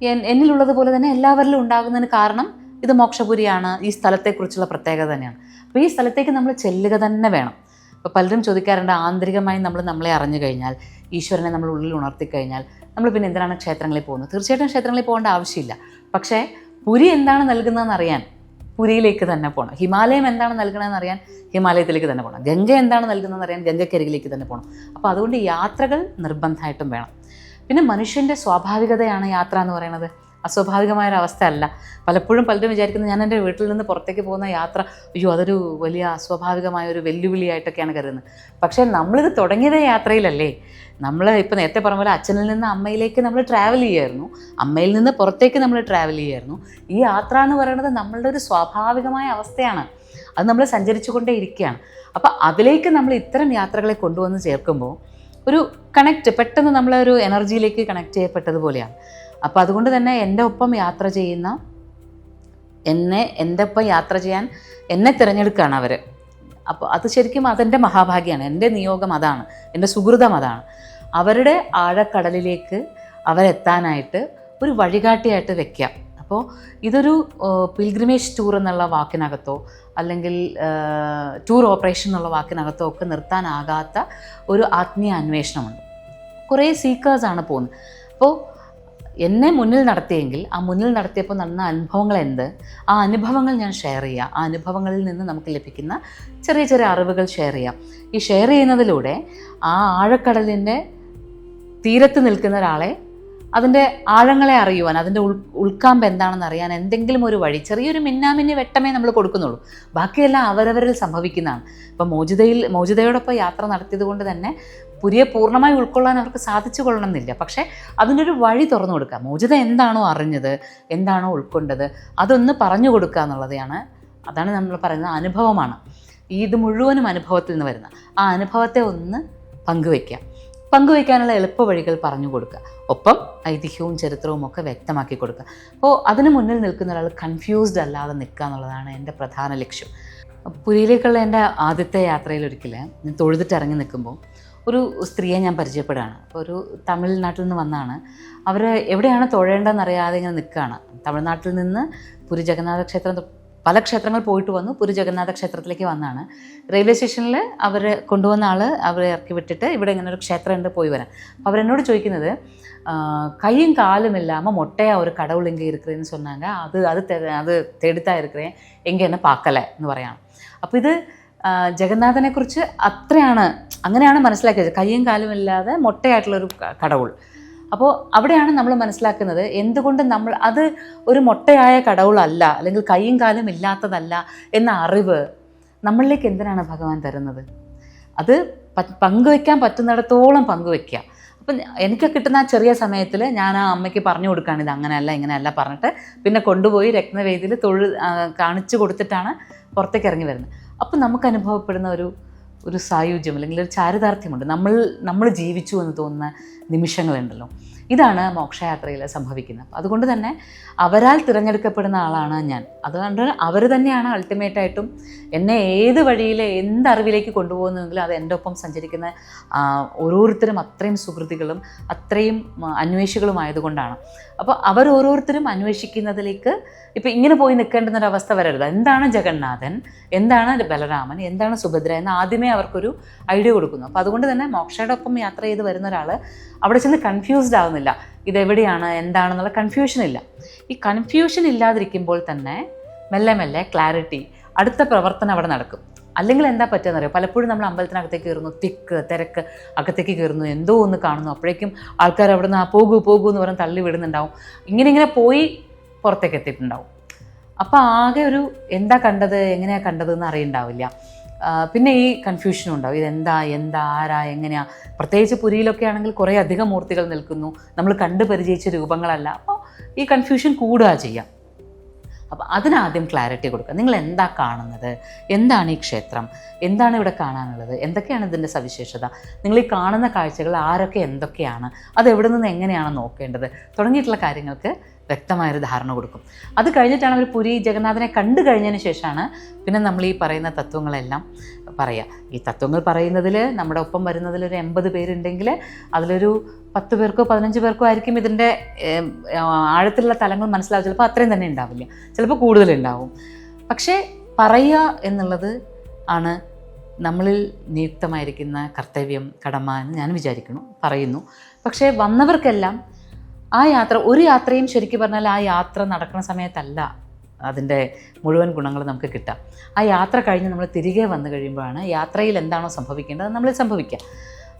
എന്നിലുള്ളതുപോലെ തന്നെ എല്ലാവരിലും ഉണ്ടാകുന്നതിന് കാരണം ഇത് മോക്ഷപുരിയാണ്, ഈ സ്ഥലത്തെക്കുറിച്ചുള്ള പ്രത്യേകത തന്നെയാണ്. അപ്പോൾ ഈ സ്ഥലത്തേക്ക് നമ്മൾ ചെല്ലുക തന്നെ വേണം. അപ്പോൾ പലരും ചോദിക്കാറുണ്ട്, ആന്തരികമായി നമ്മളെ അറിഞ്ഞു കഴിഞ്ഞാൽ, ഈശ്വരനെ നമ്മൾ ഉള്ളിൽ ഉണർത്തിക്കഴിഞ്ഞാൽ നമ്മൾ പിന്നെ എന്തിനാണ് ക്ഷേത്രങ്ങളിൽ പോകുന്നത്? തീർച്ചയായിട്ടും ക്ഷേത്രങ്ങളിൽ പോകേണ്ട ആവശ്യമില്ല. പക്ഷേ പുരി എന്താണ് നൽകുന്നതെന്ന് അറിയാൻ പുരിയിലേക്ക് തന്നെ പോകണം. ഹിമാലയം എന്താണ് നൽകുന്നതെന്ന് അറിയാൻ ഹിമാലയത്തിലേക്ക് തന്നെ പോകണം. ഗംഗ എന്താണ് നൽകുന്നതെന്ന് അറിയാൻ ഗംഗക്കരികിലേക്ക് തന്നെ പോകണം. അപ്പോൾ അതുകൊണ്ട് യാത്രകൾ നിർബന്ധമായിട്ടും വേണം. പിന്നെ മനുഷ്യൻ്റെ സ്വാഭാവികതയാണ് യാത്ര എന്ന് പറയുന്നത്, അസ്വാഭാവികമായൊരവസ്ഥ അല്ല. പലപ്പോഴും പലരും വിചാരിക്കുന്നത് ഞാൻ എൻ്റെ വീട്ടിൽ നിന്ന് പുറത്തേക്ക് പോകുന്ന യാത്ര അതൊരു വലിയ അസ്വാഭാവികമായൊരു വെല്ലുവിളിയായിട്ടൊക്കെയാണ് കരുതുന്നത്. പക്ഷേ നമ്മളിത് തുടങ്ങിയത് യാത്രയിലല്ലേ. നമ്മൾ ഇപ്പോൾ നേരത്തെ പറഞ്ഞ പോലെ അച്ഛനിൽ നിന്ന് അമ്മയിലേക്ക് നമ്മൾ ട്രാവൽ ചെയ്യുമായിരുന്നു, അമ്മയിൽ നിന്ന് പുറത്തേക്ക് നമ്മൾ ട്രാവൽ ചെയ്യുമായിരുന്നു. ഈ യാത്ര എന്ന് പറയുന്നത് നമ്മളുടെ ഒരു സ്വാഭാവികമായ അവസ്ഥയാണ്, അത് നമ്മൾ സഞ്ചരിച്ചു കൊണ്ടേ ഇരിക്കുകയാണ്. അപ്പോൾ അതിലേക്ക് നമ്മൾ ഇത്തരം യാത്രകളെ കൊണ്ടുവന്ന് ചേർക്കുമ്പോൾ ഒരു പെട്ടെന്ന് നമ്മളൊരു എനർജിയിലേക്ക് കണക്ട് ചെയ്യപ്പെട്ടതുപോലെയാണ്. അപ്പോൾ അതുകൊണ്ട് തന്നെ എൻ്റെ ഒപ്പം യാത്ര ചെയ്യാൻ എന്നെ തിരഞ്ഞെടുക്കുകയാണ് അവർ. അപ്പോൾ അത് ശരിക്കും അതെൻ്റെ മഹാഭാഗ്യമാണ്, എൻ്റെ നിയോഗം അതാണ്, എൻ്റെ സുഹൃതം അതാണ്. അവരുടെ ആഴക്കടലിലേക്ക് അവരെത്താനായിട്ട് ഒരു വഴികാട്ടിയായിട്ട് വെക്കാം. അപ്പോൾ ഇതൊരു പിൽഗ്രിമേജ് ടൂർ എന്നുള്ള വാക്കിനകത്തോ അല്ലെങ്കിൽ ടൂർ ഓപ്പറേഷൻ എന്നുള്ള വാക്കിനകത്തോ ഒക്കെ നിർത്താനാകാത്ത ഒരു ആത്മീയ അന്വേഷണമുണ്ട്. കുറേ സീക്കേഴ്സാണ് പോകുന്നത്. അപ്പോൾ എന്നെ മുന്നിൽ നടത്തിയെങ്കിൽ ആ മുന്നിൽ നടത്തിയപ്പോൾ നടന്ന അനുഭവങ്ങൾ ആ അനുഭവങ്ങൾ ഞാൻ ഷെയർ ചെയ്യുക. ആ അനുഭവങ്ങളിൽ നിന്ന് നമുക്ക് ലഭിക്കുന്ന ചെറിയ ചെറിയ അറിവുകൾ ഷെയർ ചെയ്യാം. ഈ ഷെയർ ചെയ്യുന്നതിലൂടെ ആ ആഴക്കടലിൻ്റെ തീരത്ത് നിൽക്കുന്ന ഒരാളെ അതിൻ്റെ ആഴങ്ങളെ അറിയുവാൻ, അതിൻ്റെ ഉൾക്കാമ്പ് എന്താണെന്ന് അറിയാൻ എന്തെങ്കിലും ഒരു വഴി, ചെറിയൊരു മിന്നാമിന്നി വെട്ടമേ നമ്മൾ കൊടുക്കുന്നുള്ളൂ. ബാക്കിയെല്ലാം അവരവരിൽ സംഭവിക്കുന്നതാണ്. ഇപ്പം മോചിതയോടൊപ്പം യാത്ര നടത്തിയത് കൊണ്ട് തന്നെ പുരിയെ പൂർണ്ണമായി ഉൾക്കൊള്ളാൻ അവർക്ക് സാധിച്ചു കൊള്ളണമെന്നില്ല. പക്ഷേ അതിനൊരു വഴി തുറന്നു കൊടുക്കുക. മോചിത എന്താണോ അറിഞ്ഞത്, എന്താണോ ഉൾക്കൊണ്ടത്, അതൊന്ന് പറഞ്ഞു കൊടുക്കുക എന്നുള്ളതാണ്. അതാണ് നമ്മൾ പറയുന്നത് അനുഭവമാണ്. ഇത് മുഴുവനും അനുഭവത്തിൽ നിന്ന് വരുന്ന ആ അനുഭവത്തെ ഒന്ന് പങ്കുവയ്ക്കുക. പങ്കുവയ്ക്കാനുള്ള എളുപ്പ വഴികൾ പറഞ്ഞു കൊടുക്കുക, ഒപ്പം ഐതിഹ്യവും ചരിത്രവും ഒക്കെ വ്യക്തമാക്കി കൊടുക്കുക. അപ്പോൾ അതിന് മുന്നിൽ നിൽക്കുന്ന ഒരാൾ കൺഫ്യൂസ്ഡ് അല്ലാതെ നിൽക്കുക എന്നുള്ളതാണ് എൻ്റെ പ്രധാന ലക്ഷ്യം. പുരിയിലേക്കുള്ള എൻ്റെ ആദ്യത്തെ യാത്രയിൽ ഒരിക്കൽ ഞാൻ തൊഴുതിട്ട് ഇറങ്ങി നിൽക്കുമ്പോൾ ഒരു സ്ത്രീയെ ഞാൻ പരിചയപ്പെടുകയാണ്. അപ്പോൾ ഒരു തമിഴ്നാട്ടിൽ നിന്ന് വന്നാണ്. അവർ എവിടെയാണ് തൊഴേണ്ടതെന്ന് അറിയാതെ ഇങ്ങനെ നിൽക്കുകയാണ്. തമിഴ്നാട്ടിൽ നിന്ന് പുരി ജഗന്നാഥ ക്ഷേത്രം, പല ക്ഷേത്രങ്ങൾ പോയിട്ട് വന്നു, പുരി ജഗന്നാഥ ക്ഷേത്രത്തിലേക്ക് വന്നാണ്. റെയിൽവേ സ്റ്റേഷനിൽ അവർ കൊണ്ടുവന്ന ആൾ അവരെ ഇറക്കി വിട്ടിട്ട് ഇവിടെ ഇങ്ങനെ ഒരു ക്ഷേത്രമുണ്ട്, പോയി വരാൻ. അപ്പോൾ അവരെന്നോട് ചോദിക്കുന്നത്, கையும் காலும் இல்லாமல் மொட்டையாக ஒரு கடவுள் இங்கே இருக்கிறேன்னு சொன்னாங்க, அது தேடித்தான் இருக்கிறேன், எங்கே என்ன பார்க்கல എന്ന് പറയാണ്. അപ്പോൾ ഇത് ജഗന്നാഥനെക്കുറിച്ച് അങ്ങനെയാണ് മനസ്സിലാക്കിയത്, കയ്യും കാലും ഇല്ലാതെ മൊട്ടയായിട്ടുള്ളൊരു കടവുൾ. അപ്പോൾ അവിടെയാണ് നമ്മൾ മനസ്സിലാക്കുന്നത് എന്തുകൊണ്ട് നമ്മൾ അത് ഒരു മൊട്ടയായ കടവുളല്ല, അല്ലെങ്കിൽ കയ്യും കാലും ഇല്ലാത്തതല്ല എന്ന അറിവ് നമ്മളിലേക്ക് എന്തിനാണ് ഭഗവാൻ തരുന്നത്? അത് പങ്കുവയ്ക്കാൻ പറ്റുന്നിടത്തോളം പങ്കുവയ്ക്കുക. അപ്പം എനിക്ക് കിട്ടുന്ന ആ ചെറിയ സമയത്തിൽ ഞാൻ ആ അമ്മയ്ക്ക് പറഞ്ഞു കൊടുക്കുകയാണ്, ഇത് അങ്ങനെയല്ല ഇങ്ങനെയല്ല പറഞ്ഞിട്ട് പിന്നെ കൊണ്ടുപോയി രത്നവേദിയിൽ കാണിച്ചു കൊടുത്തിട്ടാണ് പുറത്തേക്ക് ഇറങ്ങി വരുന്നത്. അപ്പം നമുക്ക് അനുഭവപ്പെടുന്ന ഒരു സായുജ്യം അല്ലെങ്കിൽ ഒരു ചാരിതാർത്ഥ്യമുണ്ട്. നമ്മൾ ജീവിച്ചു എന്ന് തോന്നുന്ന നിമിഷങ്ങളുണ്ടല്ലോ. ഇതാണ് മോക്ഷയാത്രയിൽ സംഭവിക്കുന്നത്. അപ്പോൾ അതുകൊണ്ട് തന്നെ അവരാൽ തിരഞ്ഞെടുക്കപ്പെടുന്ന ആളാണ് ഞാൻ. അതുകൊണ്ട് അവർ തന്നെയാണ് അൾട്ടിമേറ്റായിട്ടും എന്നെ ഏത് വഴിയിൽ എന്തറിവിലേക്ക് കൊണ്ടുപോകുന്നതെങ്കിലും അത് എൻ്റെ ഒപ്പം സഞ്ചരിക്കുന്ന ഓരോരുത്തരും അത്രയും സുഹൃത്തുക്കളും അത്രയും അന്വേഷികളുമായതുകൊണ്ടാണ്. അപ്പോൾ അവരോരോരുത്തരും അന്വേഷിക്കുന്നതിലേക്ക് ഇപ്പം ഇങ്ങനെ പോയി നിൽക്കേണ്ടുന്നൊരവസ്ഥ വരരുത്. എന്താണ് ജഗന്നാഥൻ, എന്താണ് ബലരാമൻ, എന്താണ് സുഭദ്ര എന്ന് ആദ്യമേ അവർക്കൊരു ഐഡിയ കൊടുക്കുന്നു. അപ്പോൾ അതുകൊണ്ട് തന്നെ മോക്ഷയുടെ ഒപ്പം യാത്ര ചെയ്ത് വരുന്ന ഒരാൾ അവിടെ ചെന്ന് കൺഫ്യൂസ്ഡ് ആവുന്നില്ല, ഇതെവിടെയാണ് എന്താണെന്നുള്ള കൺഫ്യൂഷൻ ഇല്ല. ഈ കൺഫ്യൂഷൻ ഇല്ലാതിരിക്കുമ്പോൾ തന്നെ മെല്ലെ മെല്ലെ ക്ലാരിറ്റി, അടുത്ത പ്രവർത്തനം അവിടെ നടക്കും. അല്ലെങ്കിൽ എന്താ പറ്റുകയെന്നറിയോ, പലപ്പോഴും നമ്മൾ അമ്പലത്തിനകത്തേക്ക് കയറുന്നു, തിരക്ക് അകത്തേക്ക് കയറുന്നു, എന്തോ ഒന്ന് കാണുന്നു, അപ്പോഴേക്കും ആൾക്കാർ അവിടെ നിന്ന് പോകൂ എന്ന് പറഞ്ഞ് തള്ളി വിടുന്നുണ്ടാവും. ഇങ്ങനെ പോയി പുറത്തേക്ക് എത്തിയിട്ടുണ്ടാവും. അപ്പോൾ ആകെ ഒരു എന്താ കണ്ടത്, എങ്ങനെയാണ് കണ്ടതെന്ന് അറിയുണ്ടാവില്ല. പിന്നെ ഈ കൺഫ്യൂഷനും ഉണ്ടാവും, ഇതെന്താ ആരാ എങ്ങനെയാ. പ്രത്യേകിച്ച് പുരിയിലൊക്കെ ആണെങ്കിൽ കുറേ അധികം മൂർത്തികൾ നിൽക്കുന്നു, നമ്മൾ കണ്ടു പരിചയിച്ച രൂപങ്ങളല്ല. അപ്പോൾ ഈ കൺഫ്യൂഷൻ കൂടുക ചെയ്യാം. അപ്പോൾ അതിനാദ്യം ക്ലാരിറ്റി കൊടുക്കുക. നിങ്ങൾ എന്താ കാണുന്നത്, എന്താണ് ഈ ക്ഷേത്രം, എന്താണ് ഇവിടെ കാണാനുള്ളത്, എന്തൊക്കെയാണ് ഇതിൻ്റെ സവിശേഷത, നിങ്ങൾ ഈ കാണുന്ന കാഴ്ചകൾ ആരൊക്കെ എന്തൊക്കെയാണ്, അത് എവിടെ നിന്ന് എങ്ങനെയാണ് നോക്കേണ്ടത് തുടങ്ങിയിട്ടുള്ള കാര്യങ്ങൾക്ക് വ്യക്തമായൊരു ധാരണ കൊടുക്കും. അത് കഴിഞ്ഞിട്ടാണ് അവർ പുരി ജഗന്നാഥനെ കണ്ടു കഴിഞ്ഞതിന് ശേഷമാണ് പിന്നെ നമ്മൾ ഈ പറയുന്ന തത്വങ്ങളെല്ലാം പറയുക. ഈ തത്വങ്ങൾ പറയുന്നതിൽ നമ്മുടെ ഒപ്പം വരുന്നതിലൊരു 80 പേരുണ്ടെങ്കിൽ അതിലൊരു 10 പേർക്കോ 15 പേർക്കോ ആയിരിക്കും ഇതിൻ്റെ ആഴത്തിലുള്ള തലങ്ങൾ മനസ്സിലാവും. ചിലപ്പോൾ അത്രയും തന്നെ ഉണ്ടാവില്ല, ചിലപ്പോൾ കൂടുതലുണ്ടാവും. പക്ഷേ പറയുക എന്നുള്ളത് ആണ് നമ്മളിൽ നിയുക്തമായിരിക്കുന്ന കർത്തവ്യം, കടമ എന്ന് ഞാൻ വിചാരിക്കുന്നു, പറയുന്നു. പക്ഷേ വന്നവർക്കെല്ലാം ആ ഒരു യാത്രയും ശരിക്കും പറഞ്ഞാൽ ആ യാത്ര നടക്കുന്ന സമയത്തല്ല അതിൻ്റെ മുഴുവൻ ഗുണങ്ങൾ നമുക്ക് കിട്ടാം. ആ യാത്ര കഴിഞ്ഞ് നമ്മൾ തിരികെ വന്നു കഴിയുമ്പോഴാണ് യാത്രയിൽ എന്താണോ സംഭവിക്കേണ്ടത് നമ്മൾ സംഭവിക്കുക.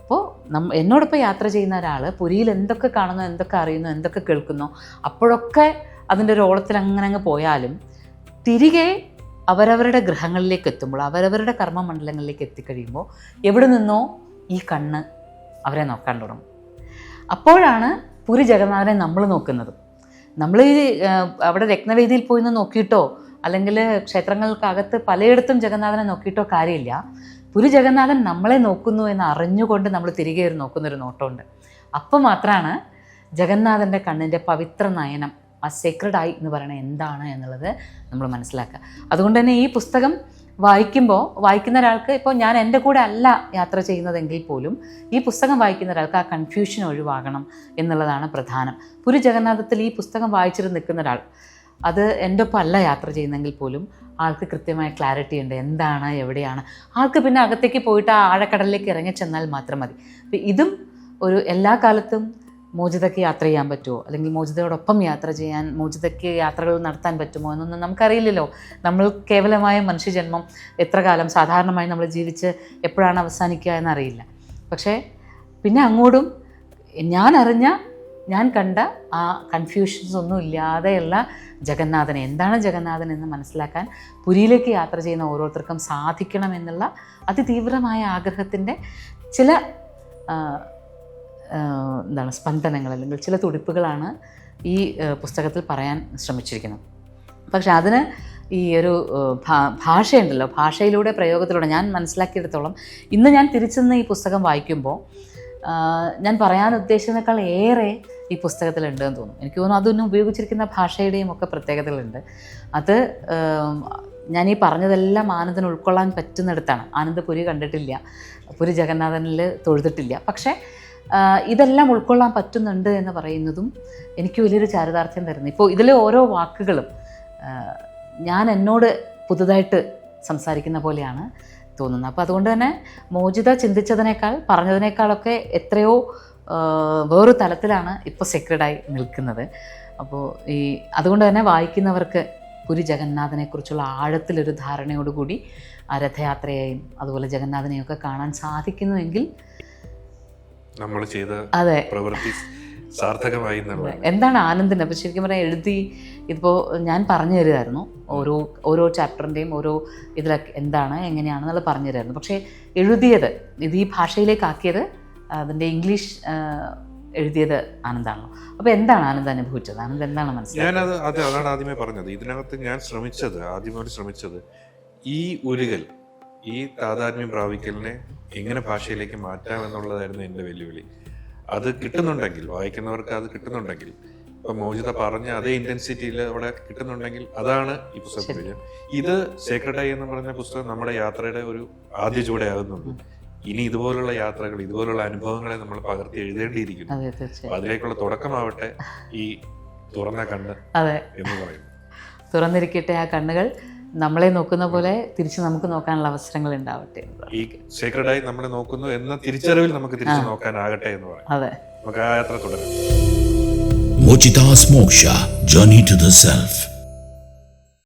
അപ്പോൾ എന്നോടൊപ്പം യാത്ര ചെയ്യുന്ന ഒരാൾ പുരിയിൽ എന്തൊക്കെ കാണുന്നു, എന്തൊക്കെ അറിയുന്നു, എന്തൊക്കെ കേൾക്കുന്നു, അപ്പോഴൊക്കെ അതിൻ്റെ ഒരു ഓളത്തിൽ അങ്ങ് പോയാലും തിരികെ അവരവരുടെ ഗൃഹങ്ങളിലേക്ക് എത്തുമ്പോൾ, അവരവരുടെ കർമ്മമണ്ഡലങ്ങളിലേക്ക് എത്തിക്കഴിയുമ്പോൾ എവിടെ നിന്നോ ഈ കണ്ണ് അവരെ നോക്കാൻ തുടങ്ങും. അപ്പോഴാണ് പുരി ജഗന്നാഥനെ നമ്മൾ നോക്കുന്നത്. നമ്മൾ അവിടെ രത്നവേദിയിൽ പോയി നിന്ന് നോക്കിയിട്ടോ അല്ലെങ്കിൽ ക്ഷേത്രങ്ങൾക്കകത്ത് പലയിടത്തും ജഗന്നാഥനെ നോക്കിയിട്ടോ കാര്യമില്ല. പുരി ജഗന്നാഥൻ നമ്മളെ നോക്കുന്നു എന്ന് അറിഞ്ഞുകൊണ്ട് നമ്മൾ തിരികെ ഒരു നോക്കുന്നൊരു നോട്ടമുണ്ട്. അപ്പോൾ മാത്രമാണ് ജഗന്നാഥൻ്റെ കണ്ണിൻ്റെ പവിത്ര നയനം, ആ സേക്രഡ് ഐ എന്ന് പറയുന്നത് എന്താണ് എന്നുള്ളത് നമ്മൾ മനസ്സിലാക്കുക. അതുകൊണ്ട് തന്നെ ഈ പുസ്തകം വായിക്കുന്ന ഒരാൾക്ക്, ഇപ്പോൾ ഞാൻ എൻ്റെ കൂടെ അല്ല യാത്ര ചെയ്യുന്നതെങ്കിൽ പോലും ഈ പുസ്തകം വായിക്കുന്ന ഒരാൾക്ക് ആ കൺഫ്യൂഷൻ ഒഴിവാകണം എന്നുള്ളതാണ് പ്രധാനം. പുരി ജഗന്നാഥത്തിൽ ഈ പുസ്തകം വായിച്ചിട്ട് നിൽക്കുന്ന ഒരാൾ, അത് എൻ്റെ ഒപ്പം അല്ല യാത്ര ചെയ്യുന്നെങ്കിൽ പോലും ആൾക്ക് കൃത്യമായ ക്ലാരിറ്റി ഉണ്ട്, എന്താണ് എവിടെയാണ്. ആൾക്ക് പിന്നെ അകത്തേക്ക് പോയിട്ട് ആ ആഴക്കടലിലേക്ക് ഇറങ്ങി ചെന്നാൽ മാത്രം മതി. അപ്പോൾ ഇതും ഒരു എല്ലാ കാലത്തും മോചിതയ്ക്ക് യാത്ര ചെയ്യാൻ പറ്റുമോ, അല്ലെങ്കിൽ മോചിതയോടൊപ്പം യാത്ര ചെയ്യാൻ, മോചിതയ്ക്ക് യാത്രകൾ നടത്താൻ പറ്റുമോ എന്നൊന്നും നമുക്കറിയില്ലല്ലോ. നമ്മൾ കേവലമായ മനുഷ്യജന്മം എത്ര കാലം സാധാരണമായി നമ്മൾ ജീവിച്ച് എപ്പോഴാണ് അവസാനിക്കുക എന്നറിയില്ല. പക്ഷേ പിന്നെ അങ്ങോട്ടും ഞാൻ കണ്ട ആ കൺഫ്യൂഷൻസ് ഒന്നും ഇല്ലാതെയുള്ള ജഗന്നാഥനെ, എന്താണ് ജഗന്നാഥൻ എന്ന് മനസ്സിലാക്കാൻ പുരിയിലേക്ക് യാത്ര ചെയ്യുന്ന ഓരോരുത്തർക്കും സാധിക്കണമെന്നുള്ള അതിതീവ്രമായ ആഗ്രഹത്തിൻ്റെ ചില സ്പന്ദനങ്ങൾ അല്ലെങ്കിൽ ചില തുടിപ്പുകളാണ് ഈ പുസ്തകത്തിൽ പറയാൻ ശ്രമിച്ചിരിക്കുന്നത്. പക്ഷെ അതിന് ഈ ഒരു ഭാഷയുണ്ടല്ലോ, ഭാഷയിലൂടെ പ്രയോഗത്തിലൂടെ ഞാൻ മനസ്സിലാക്കിയെടുത്തോളം ഇന്ന് ഞാൻ തിരിച്ചു നിന്ന് ഈ പുസ്തകം വായിക്കുമ്പോൾ ഞാൻ പറയാൻ ഉദ്ദേശിച്ചതിനേക്കാൾ ഏറെ ഈ പുസ്തകത്തിലുണ്ട് എന്ന് തോന്നുന്നു. എനിക്ക് തോന്നുന്നു അതൊന്നും ഉപയോഗിച്ചിരിക്കുന്ന ഭാഷയുടെയും ഒക്കെ പ്രത്യേകതകളുണ്ട്. അത് ഞാൻ ഈ പറഞ്ഞതെല്ലാം ആനന്ദിന് ഉൾക്കൊള്ളാൻ പറ്റുന്നിടത്താണ്. ആനന്ദ് പുരി കണ്ടിട്ടില്ല, പുരി ജഗന്നാഥനിൽ തൊഴുതിട്ടില്ല. പക്ഷേ ഇതെല്ലാം ഉൾക്കൊള്ളാൻ പറ്റുന്നുണ്ട് എന്ന് പറയുന്നതും എനിക്ക് വലിയൊരു ചാരിതാർത്ഥ്യം തരുന്നു. ഇപ്പോൾ ഇതിലെ ഓരോ വാക്കുകളും ഞാൻ എന്നോട് പുതുതായിട്ട് സംസാരിക്കുന്ന പോലെയാണ് തോന്നുന്നത്. അപ്പോൾ അതുകൊണ്ട് തന്നെ മോചിത ചിന്തിച്ചതിനേക്കാൾ പറഞ്ഞതിനേക്കാളൊക്കെ എത്രയോ വേറൊരു തലത്തിലാണ് ഇപ്പോൾ സെക്രഡായി നിൽക്കുന്നത്. അപ്പോൾ അതുകൊണ്ട് തന്നെ വായിക്കുന്നവർക്ക് പുരി ജഗന്നാഥനെക്കുറിച്ചുള്ള ആഴത്തിലൊരു ധാരണയോടുകൂടി ആ രഥയാത്രയെയും അതുപോലെ ജഗന്നാഥനെയൊക്കെ കാണാൻ സാധിക്കുന്നുവെങ്കിൽ നമ്മൾ ചെയ്ത അതെ പ്രവൃത്തി സാർത്ഥകമായി. എന്താണ് ആനന്ദിന് അപ്പോൾ ശരിക്കും പറയാൻ എഴുതി ഇതിപ്പോൾ ഞാൻ പറഞ്ഞു തരുമായിരുന്നു, ഓരോ ചാപ്റ്ററിൻ്റെയും ഓരോ ഇതിലൊക്കെ എന്താണ് എങ്ങനെയാണെന്നുള്ളത് പറഞ്ഞു തരുമായിരുന്നു. പക്ഷേ എഴുതിയത് ഇത് ഈ ഭാഷയിലേക്ക് ആക്കിയത് അതിൻ്റെ ഇംഗ്ലീഷ് എഴുതിയത് ആനന്ദാണല്ലോ. അപ്പോൾ എന്താണ് ആനന്ദ് അനുഭവിച്ചത്? ആനന്ദ് എന്താണ് മനസ്സിലായത്? അതാണ് ആദ്യമേ പറഞ്ഞത്. ഇതിനകത്ത് ഞാൻ ആദ്യമായി ശ്രമിച്ചത് ഈ ഉരുകൽ, ഈ താതാത്മ്യം പ്രാപിക്കലിനെ എങ്ങനെ ഭാഷയിലേക്ക് മാറ്റാം എന്നുള്ളതായിരുന്നു എൻ്റെ വെല്ലുവിളി. അത് കിട്ടുന്നുണ്ടെങ്കിൽ, വായിക്കുന്നവർക്ക് അത് കിട്ടുന്നുണ്ടെങ്കിൽ, ഇപ്പൊ മോചിത പറഞ്ഞ അതേ ഇന്റൻസിറ്റിയിൽ അവിടെ കിട്ടുന്നുണ്ടെങ്കിൽ അതാണ് ഈ പുസ്തകത്തിൽ. ഇത് സേക്രഡായി എന്ന് പറഞ്ഞ പുസ്തകം നമ്മുടെ യാത്രയുടെ ഒരു ആദ്യ ചുവടെയാകുന്നുണ്ട്. ഇനി ഇതുപോലുള്ള യാത്രകൾ, ഇതുപോലുള്ള അനുഭവങ്ങളെ നമ്മൾ പകർത്തി എഴുതേണ്ടിയിരിക്കുന്നു. അതിലേക്കുള്ള തുടക്കമാവട്ടെ ഈ തുറന്ന കണ്ണ് എന്ന് പറയുന്നത്. തുറന്നിരിക്കട്ടെ ആ കണ്ണുകൾ, നമ്മളെ നോക്കുന്ന പോലെ തിരിച്ച് നമുക്ക് നോക്കാനുള്ള അവസരങ്ങൾ ഉണ്ടാവട്ടെ. ഈ സേക്രഡായി നമ്മളെ നോക്കുന്നു എന്ന തിരിച്ചറിവിൽ നമുക്ക് തിരിച്ചു നോക്കാനാകട്ടെ എന്ന് പറയാം. അതെ, നമുക്ക് ആ യാത്ര തുടരാം. Mochita's Moksha, Journey to the Self.